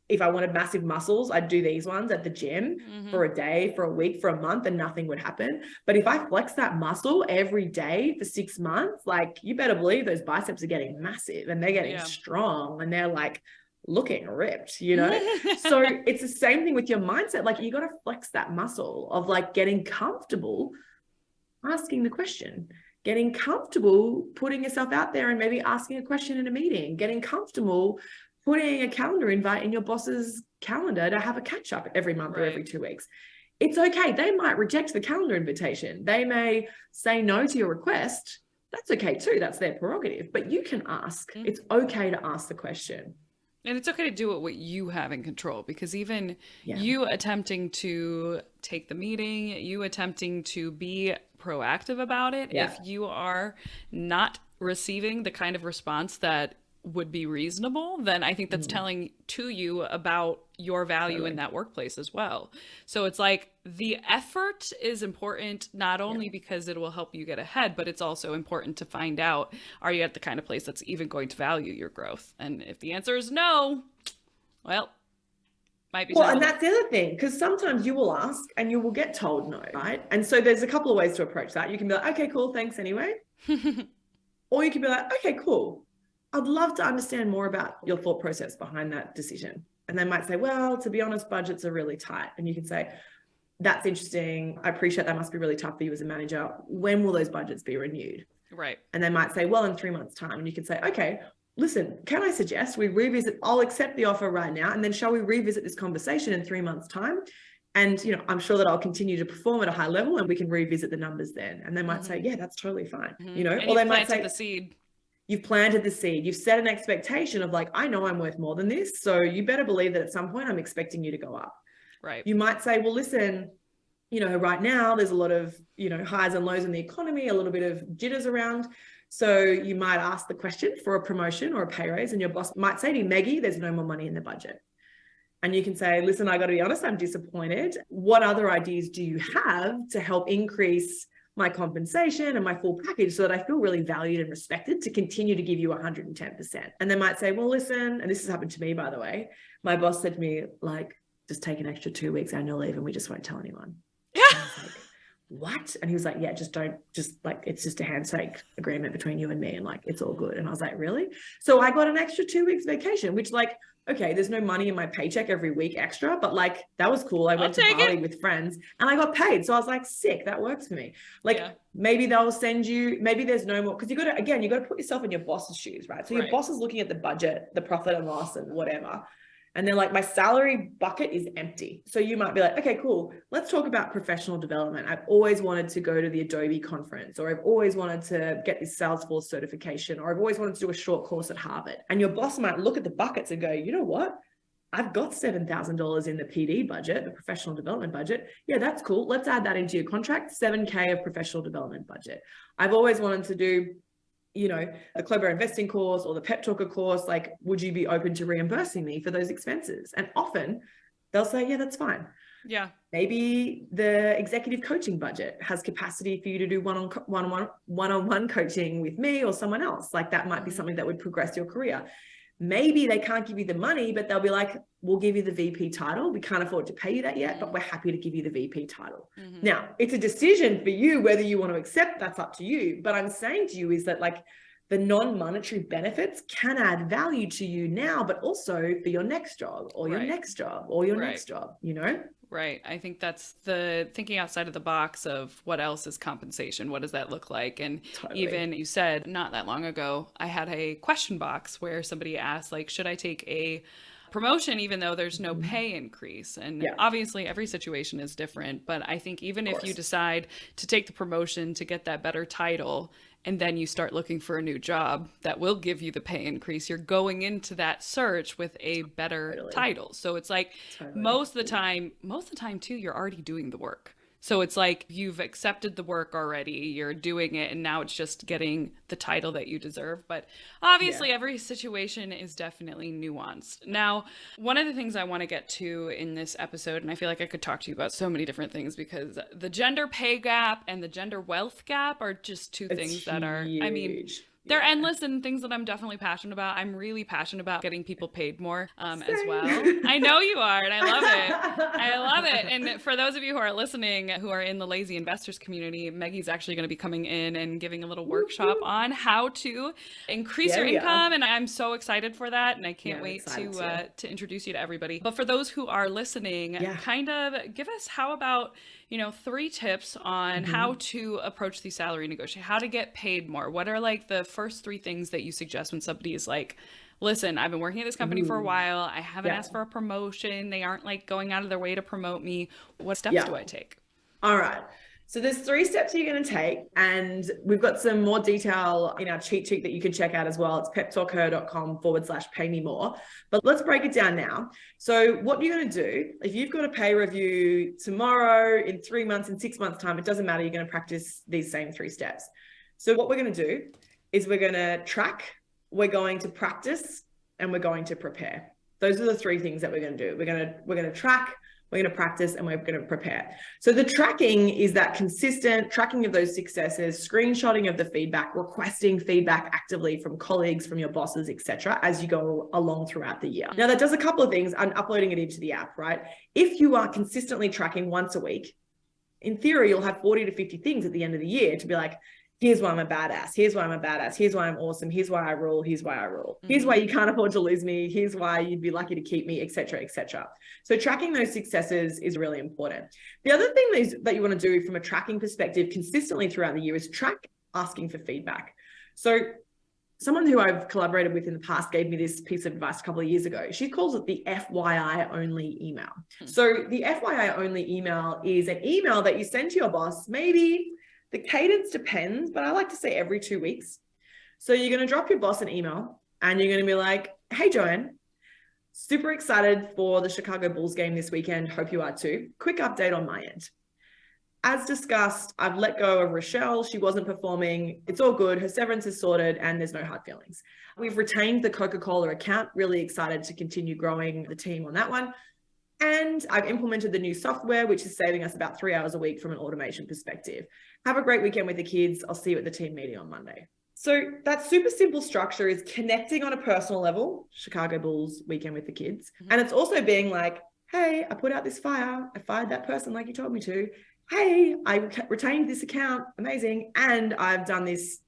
if I wanted massive muscles, I'd do these ones at the gym for a day, for a week, for a month, and nothing would happen. But if I flex that muscle every day for 6 months, like, you better believe those biceps are getting massive and they're getting strong and they're like looking ripped, So it's the same thing with your mindset. Like, you got to flex that muscle of like getting comfortable asking the question, getting comfortable putting yourself out there and maybe asking a question in a meeting, getting comfortable putting a calendar invite in your boss's calendar to have a catch up every month or every 2 weeks. It's okay. They might reject the calendar invitation. They may say no to your request. That's okay too. That's their prerogative, but you can ask. It's okay to ask the question. And it's okay to do what you have in control, because even you attempting to take the meeting, you attempting to be proactive about it, if you are not receiving the kind of response that would be reasonable, then I think that's telling to you about your value in that workplace as well. So it's like the effort is important, not only because it will help you get ahead, but it's also important to find out, are you at the kind of place that's even going to value your growth? And if the answer is no, well, might be. Well, and that's the other thing, because sometimes you will ask and you will get told no, right? And so there's a couple of ways to approach that. You can be like, okay, cool, thanks anyway. Or you can be like, okay, cool, I'd love to understand more about your thought process behind that decision. And they might say, well, to be honest, budgets are really tight. And you can say, that's interesting. I appreciate that must be really tough for you as a manager. When will those budgets be renewed? Right. And they might say, well, in 3 months' time. And you can say, okay, listen, can I suggest we revisit? I'll accept the offer right now. And then shall we revisit this conversation in 3 months' time? And, I'm sure that I'll continue to perform at a high level and we can revisit the numbers then. And they might say, yeah, that's totally fine. And or they might say, the seed. You've planted the seed. You've set an expectation of like, I know I'm worth more than this. So you better believe that at some point I'm expecting you to go up. Right. You might say, well, listen, right now there's a lot of, highs and lows in the economy, a little bit of jitters around. So you might ask the question for a promotion or a pay raise, and your boss might say to you, Meggie, there's no more money in the budget. And you can say, listen, I got to be honest, I'm disappointed. What other ideas do you have to help increase my compensation and my full package so that I feel really valued and respected to continue to give you 110%. And they might say, well, listen, and this has happened to me, by the way, my boss said to me, like, just take an extra 2 weeks annual leave and we just won't tell anyone. And I was like, what? And he was like, yeah, just like, it's just a handshake agreement between you and me. And like, it's all good. And I was like, really? So I got an extra 2 weeks vacation, which like, okay, there's no money in my paycheck every week extra, but like, that was cool. I went to Bali with friends and I got paid. So I was like, sick, that works for me. Like maybe they'll send you, maybe there's no more, because you got to put yourself in your boss's shoes, right? So your boss is looking at the budget, the profit and loss and whatever. And they're like, my salary bucket is empty. So you might be like, okay, cool. Let's talk about professional development. I've always wanted to go to the Adobe conference, or I've always wanted to get this Salesforce certification, or I've always wanted to do a short course at Harvard. And your boss might look at the buckets and go, you know what? I've got $7,000 in the PD budget, the professional development budget. Yeah, that's cool. Let's add that into your contract. $7,000 of professional development budget. I've always wanted to do, you know, the Clever Investing course or the Pep Talk Her course. Like, would you be open to reimbursing me for those expenses? And often they'll say, yeah, that's fine. Yeah. Maybe the executive coaching budget has capacity for you to do one-on-one coaching with me or someone else. Like, that might be something that would progress your career. Maybe they can't give you the money, but they'll be like, we'll give you the VP title. We can't afford to pay you that yet, but we're happy to give you the VP title. Now, it's a decision for you whether you want to accept. That's up to you. But I'm saying to you is that, like, the non-monetary benefits can add value to you now, but also for your next job or your next job or your next job, you know? Right. I think that's the thinking outside of the box of what else is compensation. What does that look like? And even you said not that long ago, I had a question box where somebody asked, like, should I take a promotion even though there's no pay increase? And obviously every situation is different. But I think even if you decide to take the promotion to get that better title, and then you start looking for a new job that will give you the pay increase, you're going into that search with a better title. So it's like most of the time too, you're already doing the work. So it's like you've accepted the work already, you're doing it, and now it's just getting the title that you deserve. But obviously every situation is definitely nuanced. Now, one of the things I want to get to in this episode, and I feel like I could talk to you about so many different things, because the gender pay gap and the gender wealth gap are just two things that are, I mean, they're endless and things that I'm definitely passionate about. I'm really passionate about getting people paid more as well. I know you are, and I love it. I love it. And for those of you who are listening, who are in the lazy investors community, Meggie's actually going to be coming in and giving a little workshop on how to increase your income. And I'm so excited for that. And I can't wait to introduce you to everybody. But for those who are listening, kind of give us, how about, 3 tips on how to approach the salary negotiation, how to get paid more. What are like the first 3 things that you suggest when somebody is like, listen, I've been working at this company for a while. I haven't asked for a promotion. They aren't like going out of their way to promote me. What steps do I take? All right. So there's 3 steps you're going to take, and we've got some more detail in our cheat sheet that you can check out as well. It's peptalkher.com/pay-me-more. But let's break it down now. So what you're going to do, if you've got a pay review tomorrow, in 3 months, in 6 months time, it doesn't matter. You're going to practice these same 3 steps. So what we're going to do is we're going to track, we're going to practice, and we're going to prepare. Those are the 3 things that we're going to do. We're going to track, we're going to practice, and we're going to prepare. So the tracking is that consistent tracking of those successes, screenshotting of the feedback, requesting feedback actively from colleagues, from your bosses, etc., as you go along throughout the year. Now that does a couple of things, and uploading it into the app, right? If you are consistently tracking once a week, in theory, you'll have 40 to 50 things at the end of the year to be like, here's why I'm a badass. Here's why I'm a badass. Here's why I'm awesome. Here's why I rule. Here's why I rule. Here's why you can't afford to lose me. Here's why you'd be lucky to keep me, et cetera, et cetera. So tracking those successes is really important. The other thing that you want to do from a tracking perspective consistently throughout the year is track asking for feedback. So someone who I've collaborated with in the past gave me this piece of advice a couple of years ago. She calls it the FYI only email. So the FYI only email is an email that you send to your boss, maybe. The cadence depends, but I like to say every 2 weeks. So you're going to drop your boss an email and you're going to be like, hey, Joanne, super excited for the Chicago Bulls game this weekend. Hope you are too. Quick update on my end. As discussed, I've let go of Rochelle. She wasn't performing. It's all good. Her severance is sorted and there's no hard feelings. We've retained the Coca-Cola account. Really excited to continue growing the team on that one. And I've implemented the new software, which is saving us about 3 hours a week from an automation perspective. Have a great weekend with the kids. I'll see you at the team meeting on Monday. So that super simple structure is connecting on a personal level, Chicago Bulls weekend with the kids. And it's also being like, hey, I put out this fire. I fired that person like you told me to. Hey, I retained this account. Amazing. And I've done this,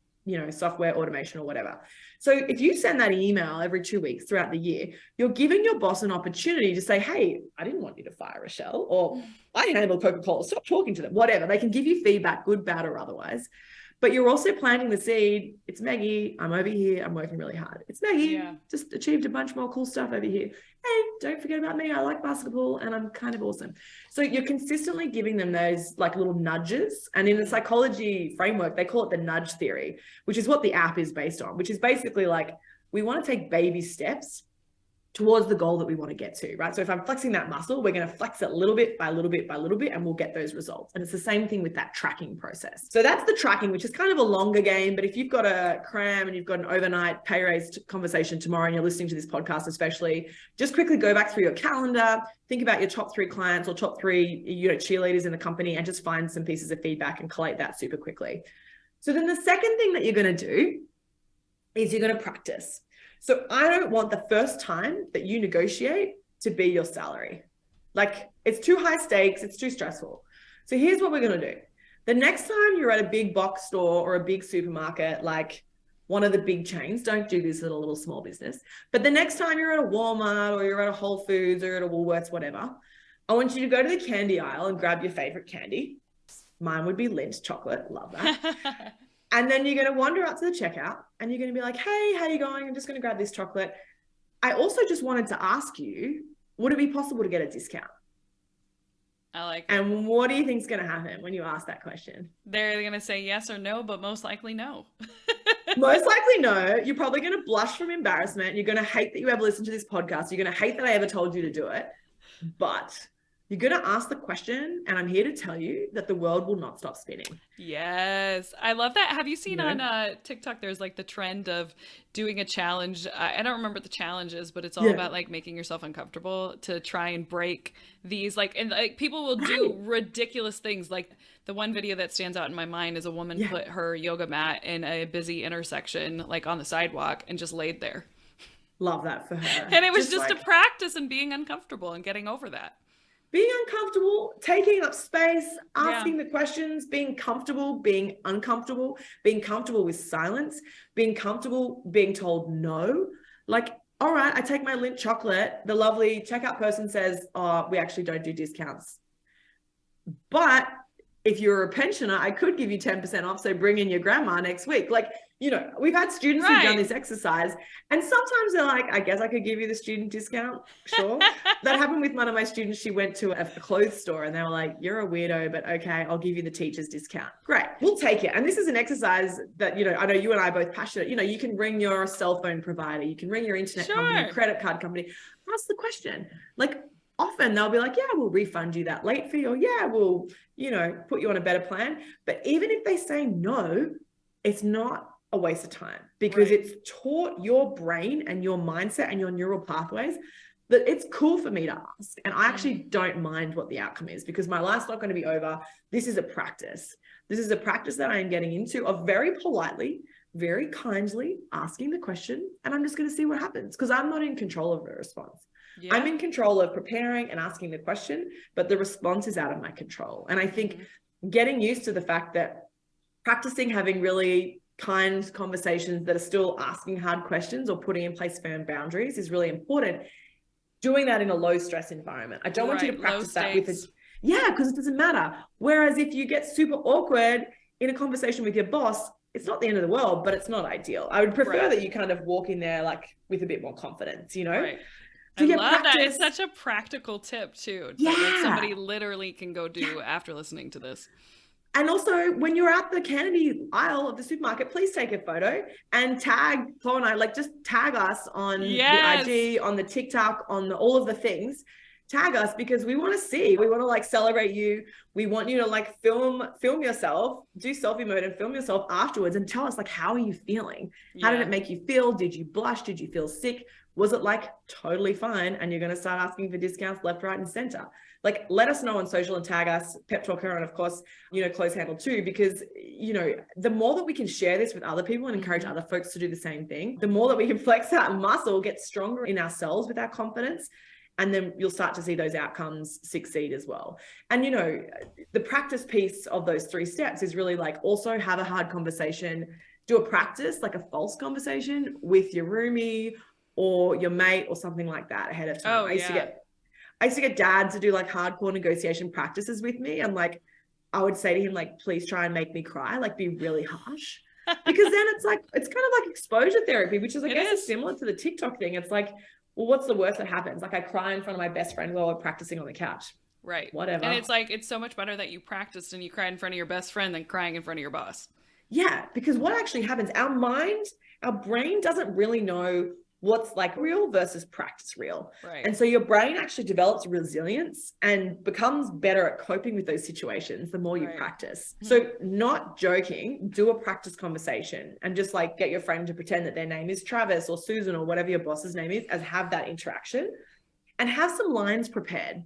software automation or whatever. So if you send that email every 2 weeks throughout the year, you're giving your boss an opportunity to say, hey, I didn't want you to fire Rochelle, or I handle Coca-Cola, stop talking to them, whatever. They can give you feedback, good, bad, or otherwise. but you're also planting the seed. It's Meggie. I'm over here. I'm working really hard. It's Meggie. Just achieved a bunch more cool stuff over here. Hey, don't forget about me. I like basketball and I'm kind of awesome. So you're consistently giving them those like little nudges. And in the psychology framework, they call it the nudge theory, which is what the app is based on, which is basically like, we want to take baby steps towards the goal that we want to get to, right? So if I'm flexing that muscle, we're going to flex it little bit by little bit by little bit, and we'll get those results. And it's the same thing with that tracking process. So that's the tracking, which is kind of a longer game. But if you've got a cram and you've got an overnight pay raise conversation tomorrow and you're listening to this podcast, especially, just quickly go back through your calendar, think about your top 3 clients or top 3, cheerleaders in the company, and just find some pieces of feedback and collate that super quickly. So then the second thing that you're going to do is you're going to practice. So I don't want the first time that you negotiate to be your salary. Like, it's too high stakes, it's too stressful. So here's what we're going to do. The next time you're at a big box store or a big supermarket, like one of the big chains, don't do this at a little small business, but the next time you're at a Walmart or you're at a Whole Foods or you're at a Woolworths, whatever, I want you to go to the candy aisle and grab your favorite candy. Mine would be Lindt chocolate. Love that. And then you're going to wander up to the checkout and you're going to be like, hey, how you going? I'm just going to grab this chocolate. I also just wanted to ask you, would it be possible to get a discount? I like it. And what do you think is going to happen when you ask that question? They're going to say yes or no, but most likely no. Most likely no. You're probably going to blush from embarrassment. You're going to hate that you ever listened to this podcast. You're going to hate that I ever told you to do it. But you're going to ask the question, and I'm here to tell you that the world will not stop spinning. Yes. I love that. Have you seen on TikTok, there's like the trend of doing a challenge. I don't remember what the challenge is, but it's all about like making yourself uncomfortable to try and break these, like, and like people will do ridiculous things. Like the one video that stands out in my mind is a woman put her yoga mat in a busy intersection, like on the sidewalk, and just laid there. Love that for her. And it was just a practice in being uncomfortable and getting over that. Being uncomfortable, taking up space, asking the questions, being comfortable, being uncomfortable, being comfortable with silence, being comfortable being told no. Like, all right, I take my Lindt chocolate. The lovely checkout person says, oh, we actually don't do discounts. But if you're a pensioner, I could give you 10% off. So bring in your grandma next week. Like, we've had students who've done this exercise, and sometimes they're like, I guess I could give you the student discount. Sure. That happened with one of my students. She went to a clothes store and they were like, you're a weirdo, but okay, I'll give you the teacher's discount. Great. We'll take it. And this is an exercise that, I know you and I are both passionate. You can ring your cell phone provider. You can ring your internet company, credit card company. Ask the question. Like, often they'll be like, yeah, we'll refund you that late fee, or yeah, we'll, put you on a better plan. But even if they say no, it's not a waste of time, because it's taught your brain and your mindset and your neural pathways that it's cool for me to ask. And I actually don't mind what the outcome is, because my life's not going to be over. This is a practice. This is a practice that I am getting into of very politely, very kindly asking the question, and I'm just going to see what happens, because I'm not in control of the response. Yeah. I'm in control of preparing and asking the question, but the response is out of my control. And I think getting used to the fact that practicing having really kind conversations that are still asking hard questions or putting in place firm boundaries is really important. Doing that in a low stress environment. I don't want you to practice that with because it doesn't matter. Whereas if you get super awkward in a conversation with your boss, it's not the end of the world, but it's not ideal. I would prefer that you kind of walk in there like with a bit more confidence, Right. I love that. It's such a practical tip too. That like somebody literally can go do after listening to this. And also, when you're at the candy aisle of the supermarket, please take a photo and tag Chloe and I, like just tag us on the IG, on the TikTok, on all of the things. Tag us, because we want to see, we want to like celebrate you. We want you to like film yourself, do selfie mode and film yourself afterwards and tell us like, how are you feeling? How did it make you feel? Did you blush? Did you feel sick? Was it like totally fine? And you're going to start asking for discounts left, right, and center. Like, let us know on social and tag us, Pep Talk Her, and of course, close handle too, because, the more that we can share this with other people and encourage other folks to do the same thing, the more that we can flex that muscle, get stronger in ourselves with our confidence. And then you'll start to see those outcomes succeed as well. And, the practice piece of those 3 steps is really like also have a hard conversation, do a practice, like a false conversation with your roomie or your mate or something like that ahead of time. I used to get dads to do like hardcore negotiation practices with me. I'm like, I would say to him, like, please try and make me cry, like be really harsh. Because then it's kind of like exposure therapy, which is, I guess, is similar to the TikTok thing. It's like, well, what's the worst that happens? Like I cry in front of my best friend while we're practicing on the couch. Right. Whatever. And it's like, it's so much better that you practiced and you cried in front of your best friend than crying in front of your boss. Yeah, because what actually happens, our brain doesn't really know what's like real versus practice real. Right. And so your brain actually develops resilience and becomes better at coping with those situations the more you practice. So not joking, do a practice conversation and just like get your friend to pretend that their name is Travis or Susan or whatever your boss's name is, and have that interaction and have some lines prepared.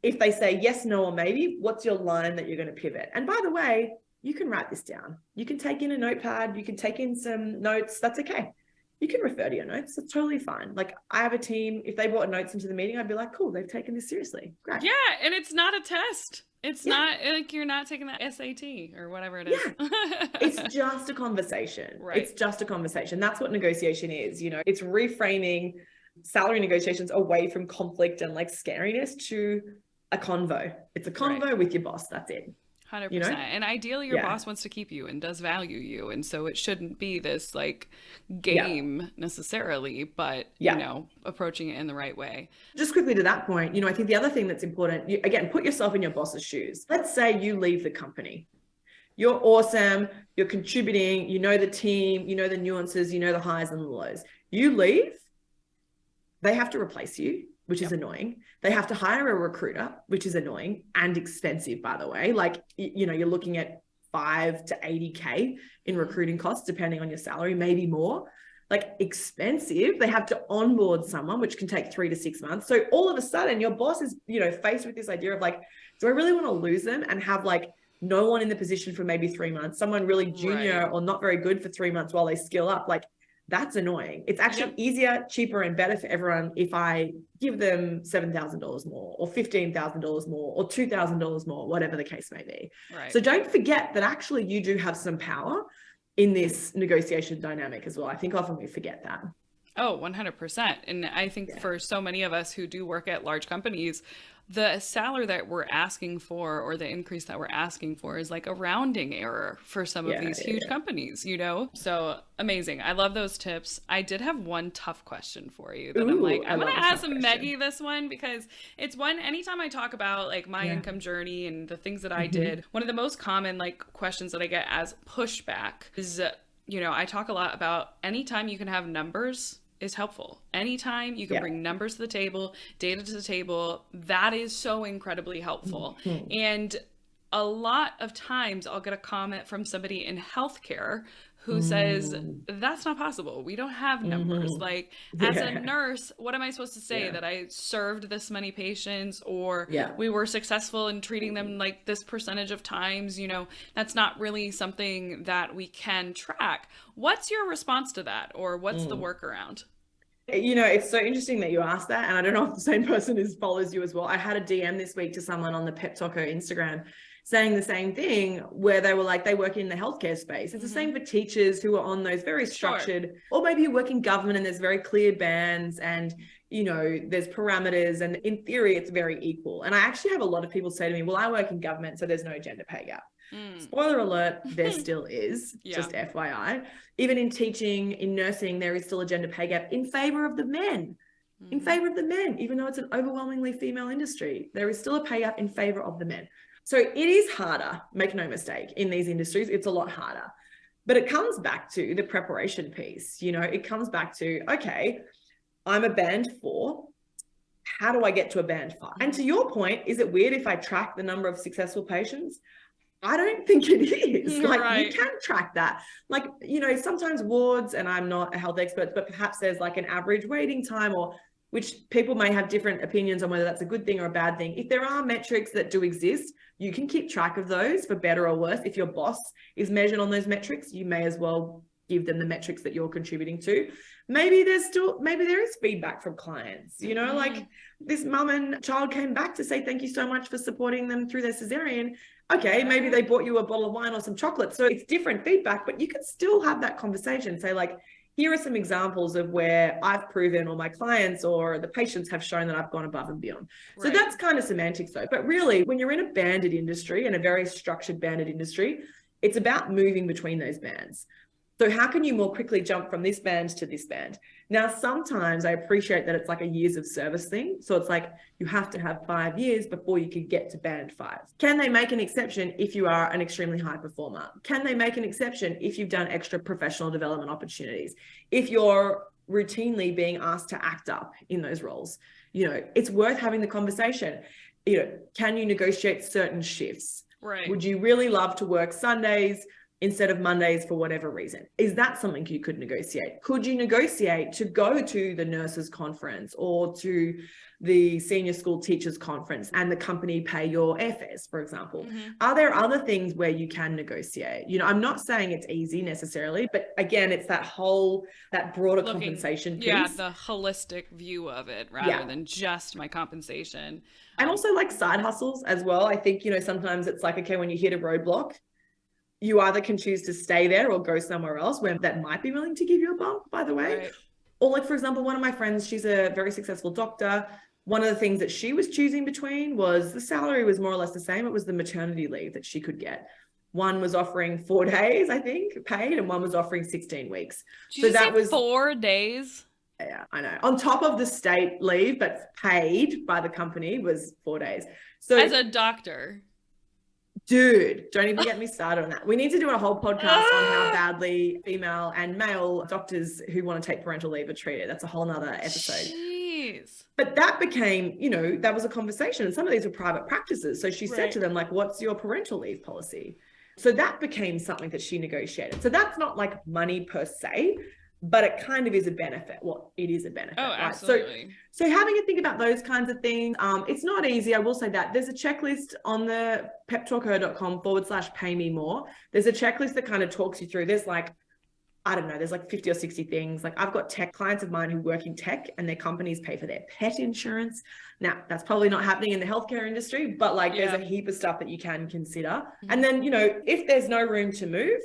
If they say yes, no, or maybe, what's your line that you're going to pivot? And by the way, you can write this down. You can take in a notepad. You can take in some notes. That's okay. You can refer to your notes. That's totally fine. Like I have a team, if they brought notes into the meeting, I'd be like, cool, they've taken this seriously. Great. Yeah. And it's not a test. It's not like you're not taking that SAT or whatever it is. Yeah. It's just a conversation. Right. It's just a conversation. That's what negotiation is. You know, it's reframing salary negotiations away from conflict and like scariness to a convo. It's a convo with your boss. That's it. 100%. You know? And ideally your boss wants to keep you and does value you. And so it shouldn't be this like game necessarily, but you know, approaching it in the right way. Just quickly to that point, you know, I think the other thing that's important, again, put yourself in your boss's shoes. Let's say you leave the company. You're awesome. You're contributing. You know the team. You know the nuances. You know the highs and the lows. You leave. They have to replace you, which is annoying. They have to hire a recruiter, which is annoying and expensive, by the way. Like, you know, you're looking at 5 to 80K in recruiting costs, depending on your salary, maybe more. Like expensive. They have to onboard someone, which can take 3 to 6 months. So all of a sudden your boss is, you know, faced with this idea of like, do I really want to lose them and have like no one in the position for maybe 3 months, someone really junior or not very good for 3 months while they skill up? Like, that's annoying. It's actually easier, cheaper, and better for everyone if I give them $7,000 more or $15,000 more or $2,000 more, whatever the case may be. Right. So don't forget that actually you do have some power in this negotiation dynamic as well. I think often we forget that. Oh, 100%. And I think for so many of us who do work at large companies, the salary that we're asking for or the increase that we're asking for is like a rounding error for some of these huge companies, you know? So amazing. I love those tips. I did have one tough question for you that I'm like, I'm going to ask Meggie this one because it's one, anytime I talk about like my income journey and the things that I did, one of the most common like questions that I get as pushback is, you know, I talk a lot about anytime you can have numbers is helpful. Anytime you can bring numbers to the table, data to the table, that is so incredibly helpful. And a lot of times I'll get a comment from somebody in healthcare who says, that's not possible. We don't have numbers. Like as a nurse, what am I supposed to say? That I served this many patients or we were successful in treating them like this percentage of times, you know, that's not really something that we can track. What's your response to that? Or what's the workaround? You know, it's so interesting that you asked that. And I don't know if the same person follows you as well. I had a DM this week to someone on the Pep Talk Her Instagram saying the same thing, where they were like, they work in the healthcare space. It's the same for teachers who are on those very structured, or maybe you work in government and there's very clear bands and, you know, there's parameters, and in theory, it's very equal. And I actually have a lot of people say to me, well, I work in government, so there's no gender pay gap. Spoiler alert, there still is, just FYI. Even in teaching, in nursing, there is still a gender pay gap in favor of the men. In favor of the men, even though it's an overwhelmingly female industry, there is still a pay gap in favor of the men. So it is harder, make no mistake, in these industries, it's a lot harder. But it comes back to the preparation piece. You know, it comes back to, okay, I'm a band 4. How do I get to a band 5? And to your point, is it weird if I track the number of successful patients? I don't think it is. Like you can track that. Like, you know, sometimes wards, and I'm not a health expert, but perhaps there's like an average waiting time, or which people may have different opinions on whether that's a good thing or a bad thing. If there are metrics that do exist, you can keep track of those for better or worse. If your boss is measured on those metrics, you may as well give them the metrics that you're contributing to. Maybe there is feedback from clients, you know, like this mum and child came back to say, thank you so much for supporting them through their cesarean. Okay, maybe they bought you a bottle of wine or some chocolate. So it's different feedback, but you can still have that conversation. Say like, here are some examples of where I've proven, or my clients or the patients have shown that I've gone above and beyond. Right. So that's kind of semantics though. But really, when you're in a banded industry, and a very structured banded industry, it's about moving between those bands. So how can you more quickly jump from this band to this band? Now, sometimes I appreciate that it's like a years of service thing. So it's like you have to have 5 years before you could get to band 5. Can they make an exception if you are an extremely high performer? Can they make an exception if you've done extra professional development opportunities? If you're routinely being asked to act up in those roles, it's worth having the conversation. Can you negotiate certain shifts? Right. Would you really love to work Sundays instead of Mondays for whatever reason? Is that something you could negotiate? Could you negotiate to go to the nurses conference or to the senior school teachers conference and the company pay your airfares, for example? Mm-hmm. Are there other things where you can negotiate? I'm not saying it's easy necessarily, but again, it's that broader compensation piece. Yeah, the holistic view of it rather than just my compensation. And also like side hustles as well. I think, sometimes it's like, okay, when you hit a roadblock, you either can choose to stay there or go somewhere else where that might be willing to give you a bump, by the way. Right. Or like, for example, one of my friends, she's a very successful doctor. One of the things that she was choosing between was the salary was more or less the same. It was the maternity leave that she could get. One was offering 4 days, I think, paid, and one was offering 16 weeks. Did you say 4 days? Yeah, I know. On top of the state leave, but paid by the company was 4 days. So as a doctor. Dude, don't even get me started on that. We need to do a whole podcast on how badly female and male doctors who want to take parental leave are treated. That's a whole nother episode. Jeez. But that became, that was a conversation. And some of these were private practices. So she said to them, like, what's your parental leave policy? So that became something that she negotiated. So that's not like money per se, but it kind of is a benefit. Well, it is a benefit. Oh, right? absolutely. So having a think about those kinds of things, it's not easy. I will say that there's a checklist on the PepTalkHer.com/pay me more. There's a checklist that kind of talks you through. There's like, I don't know, there's like 50 or 60 things. Like I've got tech clients of mine who work in tech and their companies pay for their pet insurance. Now that's probably not happening in the healthcare industry, but like there's a heap of stuff that you can consider. Mm-hmm. And then, if there's no room to move,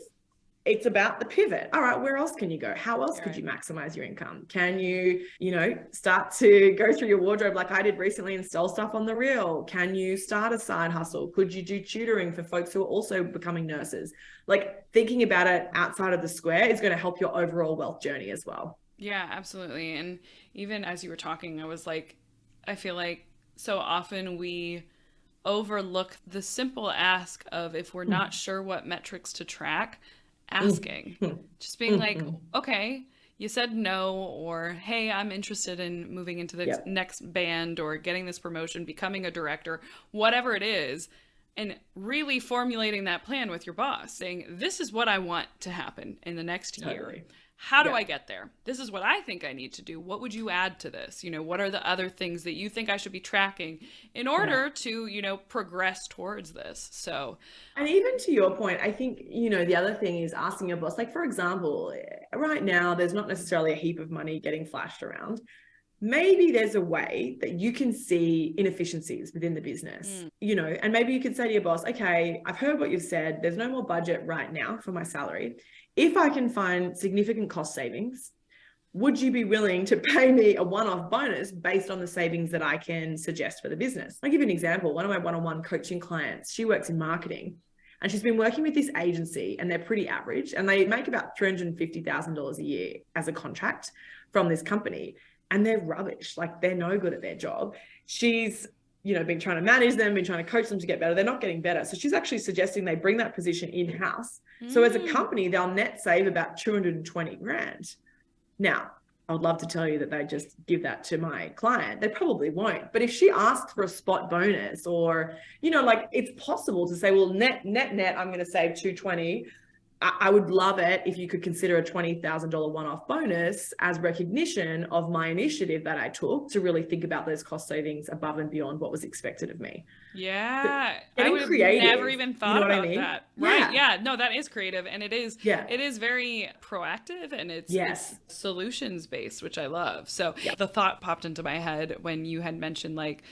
it's about the pivot. All right, where else can you go? How else could you maximize your income? Can you, start to go through your wardrobe like I did recently and sell stuff on the reel? Can you start a side hustle? Could you do tutoring for folks who are also becoming nurses? Like thinking about it outside of the square is going to help your overall wealth journey as well. Yeah, absolutely. And even as you were talking, I was like, I feel like so often we overlook the simple ask of if we're not sure what metrics to track, asking, just being like, okay, you said no, or hey, I'm interested in moving into the next band or getting this promotion, becoming a director, whatever it is, and really formulating that plan with your boss, saying, this is what I want to happen in the next year. How do I get there? This is what I think I need to do. What would you add to this? What are the other things that you think I should be tracking in order to, progress towards this? So, and even to your point, I think, the other thing is asking your boss, like, for example, right now, there's not necessarily a heap of money getting flashed around. Maybe there's a way that you can see inefficiencies within the business, and maybe you could say to your boss, okay, I've heard what you've said. There's no more budget right now for my salary. If I can find significant cost savings, would you be willing to pay me a one-off bonus based on the savings that I can suggest for the business? I'll give you an example. One of my one-on-one coaching clients, she works in marketing and she's been working with this agency and they're pretty average and they make about $350,000 a year as a contract from this company. And they're rubbish. Like they're no good at their job. She's, been trying to manage them, been trying to coach them to get better. They're not getting better. So she's actually suggesting they bring that position in-house. So as a company, they'll net save about 220 grand. Now, I would love to tell you that they just give that to my client. They probably won't. But if she asks for a spot bonus or, it's possible to say, well, net, I'm going to save 220. I would love it if you could consider a $20,000 one-off bonus as recognition of my initiative that I took to really think about those cost savings above and beyond what was expected of me. Yeah. I would have never even thought about that. Right. Yeah. No, that is creative. And it is very proactive and it's solutions based, which I love. So the thought popped into my head when you had mentioned like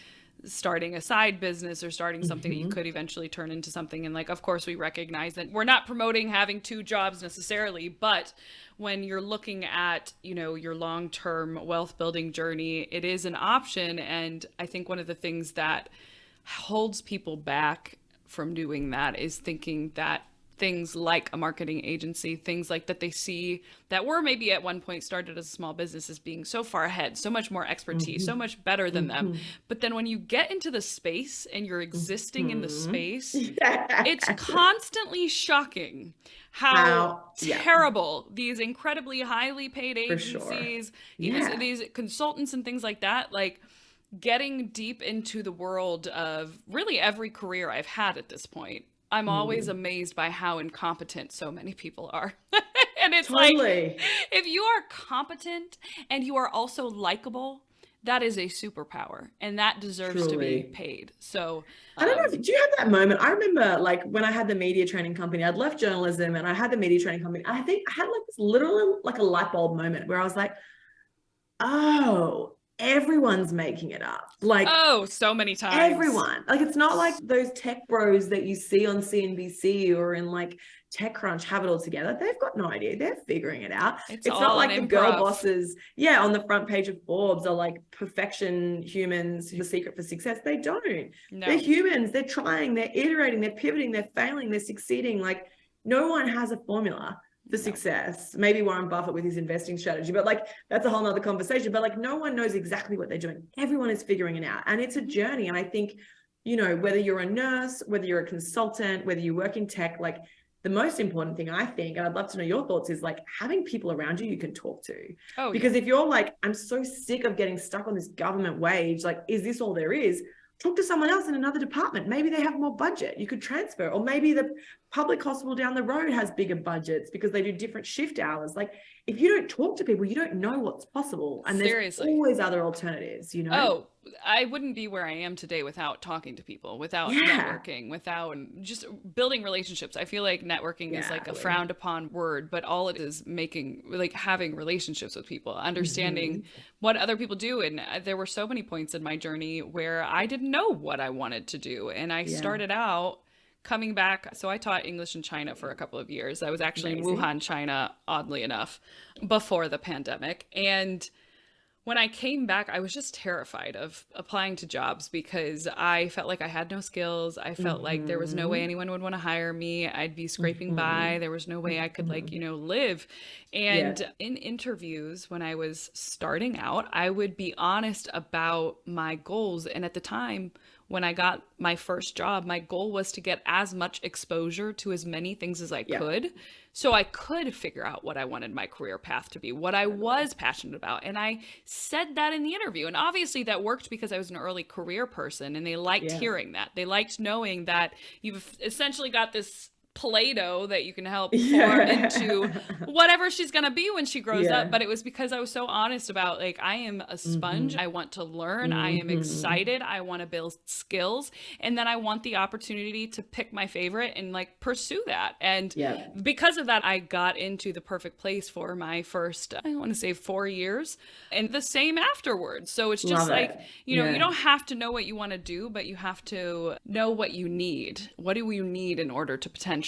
starting a side business or starting something that you could eventually turn into something. And like, of course, we recognize that we're not promoting having 2 jobs necessarily, but when you're looking at, you know, your long-term wealth building journey, it is an option. And I think one of the things that holds people back from doing that is thinking that things like a marketing agency, things like that they see that were maybe at one point started as a small business as being so far ahead, so much more expertise, so much better than them. But then when you get into the space and you're existing in the space, it's constantly shocking how terrible these incredibly highly paid agencies, even these consultants and things like that, like getting deep into the world of really every career I've had at this point. I'm always amazed by how incompetent so many people are. And it's like, if you are competent and you are also likable, that is a superpower and that deserves to be paid. So I don't know, do you have that moment? I remember like when I had the media training company, I'd left journalism and I had the media training company. I think I had like this literally like a light bulb moment where I was like, oh, everyone's making it up. Like, oh, so many times. Everyone. Like, it's not like those tech bros that you see on CNBC or in like TechCrunch have it all together. They've got no idea. They're figuring it out. It's not like the girl bosses, on the front page of Forbes are like perfection humans, the secret for success. They don't. No. They're humans. They're trying, they're iterating, they're pivoting, they're failing, they're succeeding. Like, no one has a formula for success. Maybe Warren Buffett with his investing strategy, but like that's a whole nother conversation. But like no one knows exactly what they're doing. Everyone is figuring it out, and it's a journey. And I think, you know, whether you're a nurse, whether you're a consultant, whether you work in tech, like the most important thing I think, and I'd love to know your thoughts, is like having people around you can talk to. Because if you're like, I'm so sick of getting stuck on this government wage, like, is this all there is? Talk to someone else in another department. Maybe they have more budget. You could transfer, or maybe the public hospital down the road has bigger budgets because they do different shift hours. Like, if you don't talk to people, you don't know what's possible. And there's always other alternatives, you know? Oh, I wouldn't be where I am today without talking to people, without networking, without just building relationships. I feel like networking is like a frowned upon word, but all it is making, like having relationships with people, understanding what other people do. And there were so many points in my journey where I didn't know what I wanted to do. And I started out coming back. So I taught English in China for a couple of years. I was actually in Wuhan, China, oddly enough, before the pandemic. And when I came back, I was just terrified of applying to jobs because I felt like I had no skills. I felt like there was no way anyone would want to hire me. I'd be scraping by. There was no way I could like, you know, live. And in interviews, when I was starting out, I would be honest about my goals. And at the time, when I got my first job, my goal was to get as much exposure to as many things as I could, so I could figure out what I wanted my career path to be, what I was passionate about. And I said that in the interview. And obviously that worked because I was an early career person and they liked hearing that. They liked knowing that you've essentially got this Play-Doh that you can help form into whatever she's going to be when she grows up. But it was because I was so honest about, like, I am a sponge. I want to learn. I am excited. I want to build skills. And then I want the opportunity to pick my favorite and like pursue that. And because of that, I got into the perfect place for my first, I want to say 4 years, and the same afterwards. So it's just you know, you don't have to know what you want to do, but you have to know what you need. What do you need in order to potentially,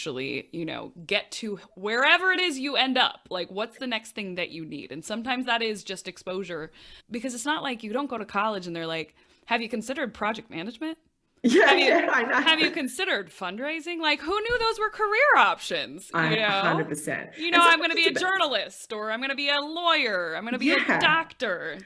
you know, get to wherever it is you end up? Like, what's the next thing that you need? And sometimes that is just exposure, because it's not like you don't go to college and they're like, have you considered project management? Have you considered fundraising? Like, who knew those were career options? You know? 100%. You know, I'm going to be a journalist, or I'm going to be a lawyer. I'm going to be a doctor.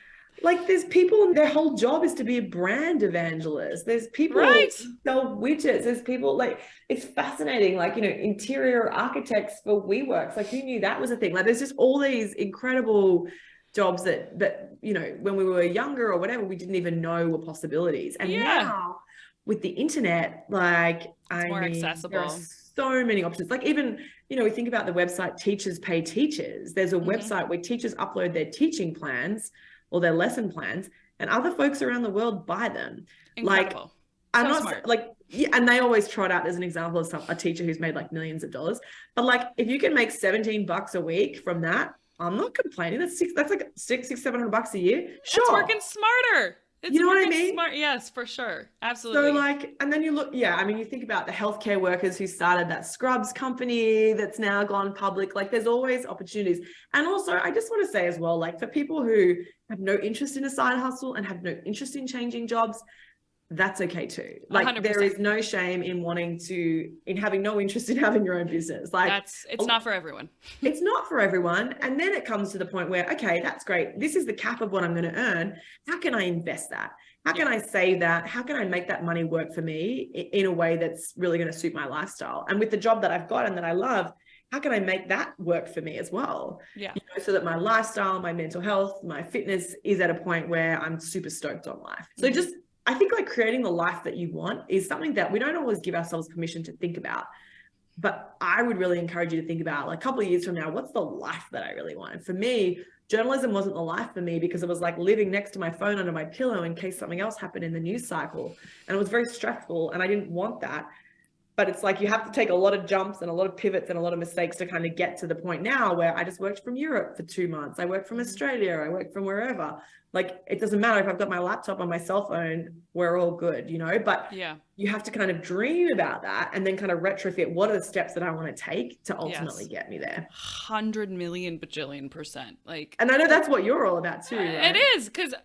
Like, there's people, their whole job is to be a brand evangelist. There's people who sell widgets. There's people, like, it's fascinating. Like, you know, interior architects for WeWorks. Like, who knew that was a thing? Like, there's just all these incredible jobs that, you know, when we were younger or whatever, we didn't even know were possibilities. And now with the internet, like, it's more accessible. There are so many options. Like, even, you know, we think about the website Teachers Pay Teachers. There's a website where teachers upload their teaching plans or their lesson plans, and other folks around the world buy them. Incredible. Like, I'm not smart. Like, and they always trot out as an example of a teacher who's made like millions of dollars. But like, if you can make $17 a week from that, I'm not complaining. That's like $600-$700 a year. Sure. That's working smarter. It's You know what I working mean? smart. Yes, for sure. Absolutely. So like, and then you look, yeah, I mean, you think about the healthcare workers who started that scrubs company that's now gone public. Like there's always opportunities. And also I just want to say as well, like for people who have no interest in a side hustle and have no interest in changing jobs, that's okay too. Like 100%. there is no shame in in having no interest in having your own business. Like it's not for everyone. It's not for everyone. And then it comes to the point where, okay, that's great. This is the cap of what I'm going to earn. How can I invest that? How can I save that? How can I make that money work for me in a way that's really going to suit my lifestyle? And with the job that I've got and that I love, how can I make that work for me as well? Yeah. You know, so that my lifestyle, my mental health, my fitness is at a point where I'm super stoked on life. So just, I think like creating the life that you want is something that we don't always give ourselves permission to think about. But I would really encourage you to think about like a couple of years from now, what's the life that I really want? And for me, journalism wasn't the life for me because it was like living next to my phone under my pillow in case something else happened in the news cycle. And it was very stressful and I didn't want that. But it's like you have to take a lot of jumps and a lot of pivots and a lot of mistakes to kind of get to the point now where I just worked from Europe for 2 months. I worked from Australia. I worked from wherever. Like it doesn't matter if I've got my laptop on my cell phone, we're all good, you know, but you have to kind of dream about that and then kind of retrofit what are the steps that I want to take to ultimately get me there. 100 million bajillion %. Like, and I know that's what you're all about too, right? It is, because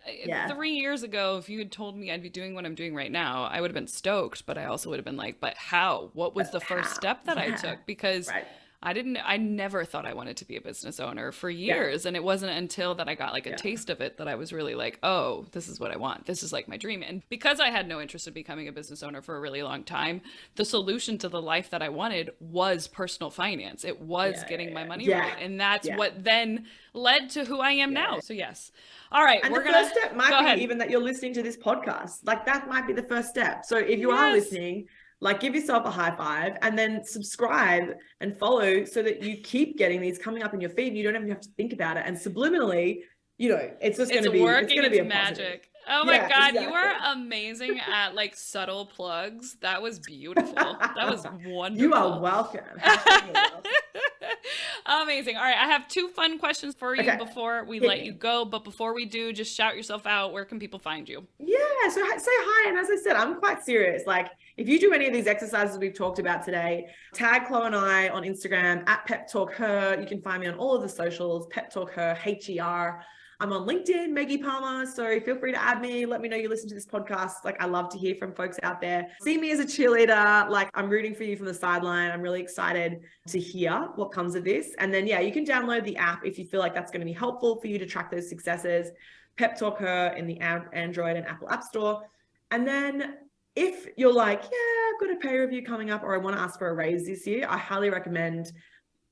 3 years ago, if you had told me I'd be doing what I'm doing right now, I would have been stoked, but I also would have been like, but how? What was the first step that I took? Because I never thought I wanted to be a business owner for years. And it wasn't until that I got like a taste of it that I was really like, oh, this is what I want. This is like my dream. And because I had no interest in becoming a business owner for a really long time, the solution to the life that I wanted was personal finance. It was getting my money right. And that's what then led to who I am now. So yes. All right. And the first step might be even that you're listening to this podcast. Like that might be the first step. So if you are listening, like give yourself a high five and then subscribe and follow so that you keep getting these coming up in your feed and you don't even have to think about it. And subliminally, you know, it's just going to be working. It's going to be a magic. Positive. Oh my God, exactly. You are amazing at like subtle plugs. That was beautiful. That was wonderful. You are welcome. Amazing. All right, I have 2 fun questions for you before we let you go. But before we do, just shout yourself out. Where can people find you? Yeah, so say hi. And as I said, I'm quite serious. Like if you do any of these exercises we've talked about today, tag Chloe and I on Instagram at Pep Talk Her. You can find me on all of the socials, Pep Talk Her, HER. I'm on LinkedIn, Meggie Palmer. So feel free to add me. Let me know you listen to this podcast. Like I love to hear from folks out there. See me as a cheerleader. Like I'm rooting for you from the sideline. I'm really excited to hear what comes of this. And then, you can download the app if you feel like that's going to be helpful for you to track those successes. Pep Talk Her in the Android and Apple App Store. And then if you're like, I've got a pay review coming up or I want to ask for a raise this year, I highly recommend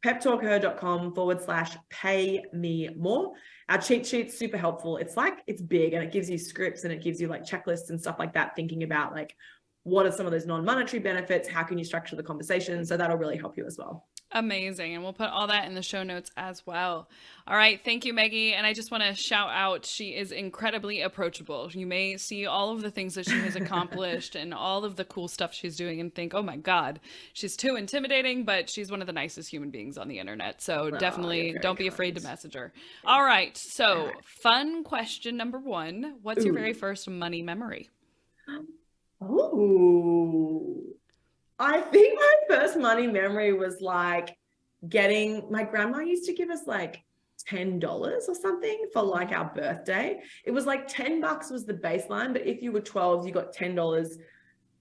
PepTalkHer.com/pay me more. Our cheat sheet's super helpful. It's big and it gives you scripts and it gives you like checklists and stuff like that, thinking about like, what are some of those non-monetary benefits? How can you structure the conversation? So that'll really help you as well. Amazing. And we'll put all that in the show notes as well. All right. Thank you, Meggie. And I just want to shout out, she is incredibly approachable. You may see all of the things that she has accomplished and all of the cool stuff she's doing and think, oh my God, she's too intimidating, but she's one of the nicest human beings on the internet. So definitely don't be afraid to message her. All right. So fun question number 1. What's your very first money memory? I think my first money memory was like my grandma used to give us like $10 or something for like our birthday. It was like $10 was the baseline, but if you were 12, you got $10.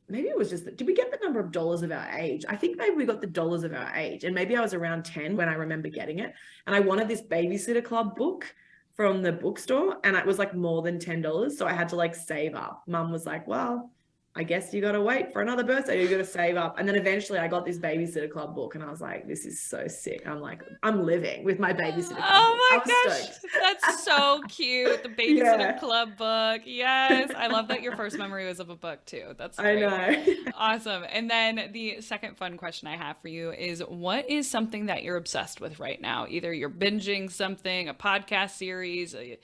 Maybe it was just, did we get the number of dollars of our age? I think maybe we got the dollars of our age, and maybe I was around 10 when I remember getting it. And I wanted this Babysitter Club book from the bookstore, and it was like more than $10. So I had to like save up. Mum was like, well, I guess you got to wait for another birthday. You got to save up. And then eventually I got this Babysitter Club book and I was like, this is so sick. I'm like, I'm living with my Babysitter Club book. Oh my gosh. That's so cute. The Babysitter Club book. Yes. I love that your first memory was of a book too. That's great. I know. Awesome. And then the second fun question I have for you is, what is something that you're obsessed with right now? Either you're binging something, a podcast series, a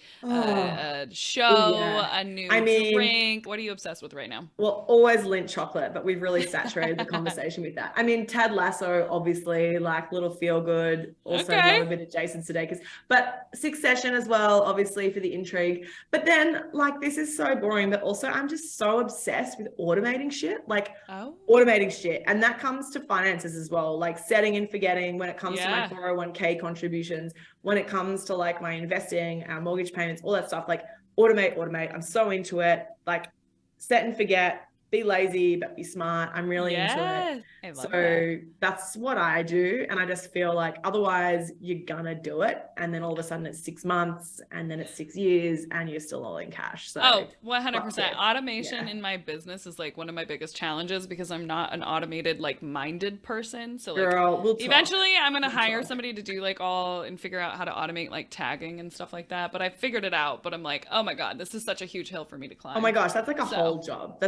show, a new drink. What are you obsessed with right now? Well, always Lindt chocolate, but we've really saturated the conversation with that. I mean, Ted Lasso, obviously, like little feel good. Also love a bit of Jason Sudeikis, but Succession as well, obviously for the intrigue. But then like, this is so boring, but also I'm just so obsessed with automating shit, like automating shit. And that comes to finances as well, like setting and forgetting when it comes to my 401k contributions, when it comes to like my investing, our mortgage payments, all that stuff, like automate. I'm so into it. Like, set and forget, be lazy, but be smart. I'm really into it. I love that. That's what I do. And I just feel like otherwise you're gonna do it. And then all of a sudden it's 6 months and then it's 6 years and you're still all in cash. So 100%. Automation in my business is like one of my biggest challenges because I'm not an automated, like minded person. So like eventually I'm going to hire somebody to do like all and figure out how to automate like tagging and stuff like that. But I figured it out, but I'm like, oh my God, this is such a huge hill for me to climb. Oh my gosh. That's like a whole job.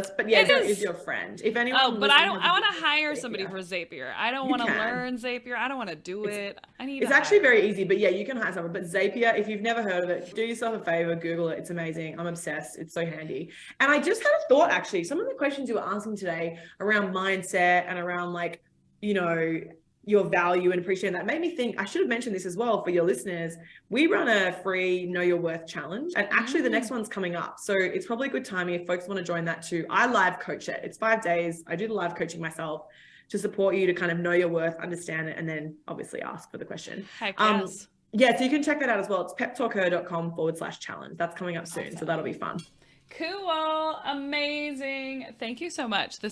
Zoe is your friend. If anyone, but I want to hire somebody for Zapier. I don't want to learn Zapier. I don't want to do it. It's actually very easy, but yeah, you can hire someone. But Zapier, if you've never heard of it, do yourself a favor, Google it. It's amazing. I'm obsessed. It's so handy. And I just had a thought, actually, some of the questions you were asking today around mindset and around like, you know, your value and appreciating that made me think, I should have mentioned this as well for your listeners. We run a free Know Your Worth challenge, and actually the next one's coming up. So it's probably a good timing if folks want to join that too. I live coach it. It's 5 days. I do the live coaching myself to support you to kind of know your worth, understand it, and then obviously ask for the question. Heck yes. Yeah, so you can check that out as well. It's PepTalkHer.com/challenge. That's coming up soon. Awesome. So that'll be fun. Cool. Amazing. Thank you so much. I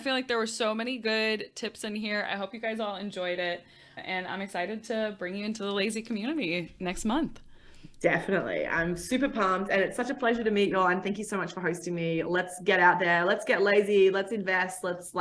feel like there were so many good tips in here. I hope you guys all enjoyed it. And I'm excited to bring you into the Lazy community next month. Definitely. I'm super pumped. And it's such a pleasure to meet you all. And thank you so much for hosting me. Let's get out there. Let's get lazy. Let's invest. Let's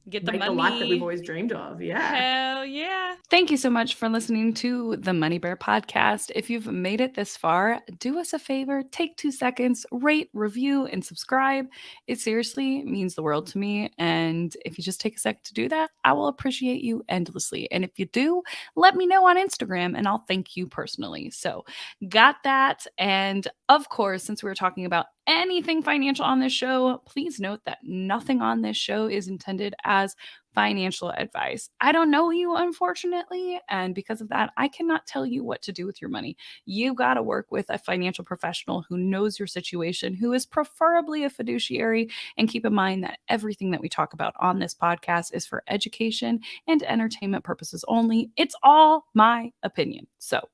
get the make money. The life that we've always dreamed of. Yeah. Hell yeah. Thank you so much for listening to the Money Bear podcast. If you've made it this far, do us a favor, take 2 seconds, rate, review, and subscribe. It seriously means the world to me. And if you just take a sec to do that, I will appreciate you endlessly. And if you do, let me know on Instagram and I'll thank you personally. So got that. And of course, since we were talking about anything financial on this show, please note that nothing on this show is intended as financial advice. I don't know you, unfortunately, and because of that, I cannot tell you what to do with your money. You got to work with a financial professional who knows your situation, who is preferably a fiduciary, and keep in mind that everything that we talk about on this podcast is for education and entertainment purposes only. It's all my opinion. So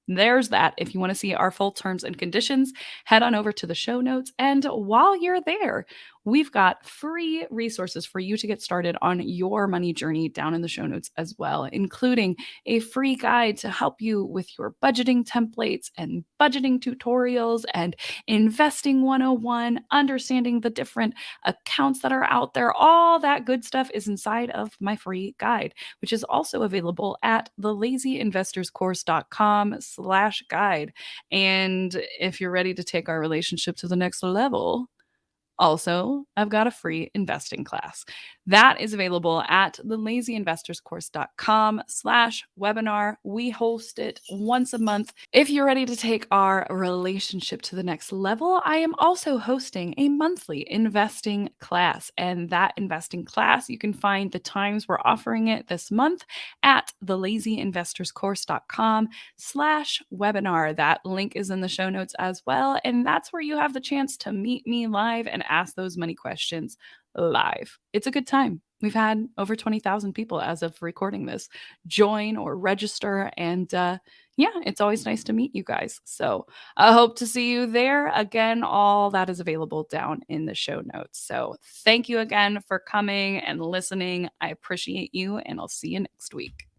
there's that. If you want to see our full terms and conditions, head on over to the show notes. And while you're there, we've got free resources for you to get started on your money journey down in the show notes as well, including a free guide to help you with your budgeting templates and budgeting tutorials and investing 101, understanding the different accounts that are out there. All that good stuff is inside of my free guide, which is also available at thelazyinvestorscourse.com/guide. And if you're ready to take our relationship to the next level, also, I've got a free investing class that is available at thelazyinvestorscourse.com/webinar. We host it once a month. If you're ready to take our relationship to the next level, I am also hosting a monthly investing class. And that investing class, you can find the times we're offering it this month at thelazyinvestorscourse.com/webinar. That link is in the show notes as well. And that's where you have the chance to meet me live and ask those money questions live. It's a good time. We've had over 20,000 people as of recording this join or register. And it's always nice to meet you guys. So I hope to see you there. Again, all that is available down in the show notes. So thank you again for coming and listening. I appreciate you, and I'll see you next week.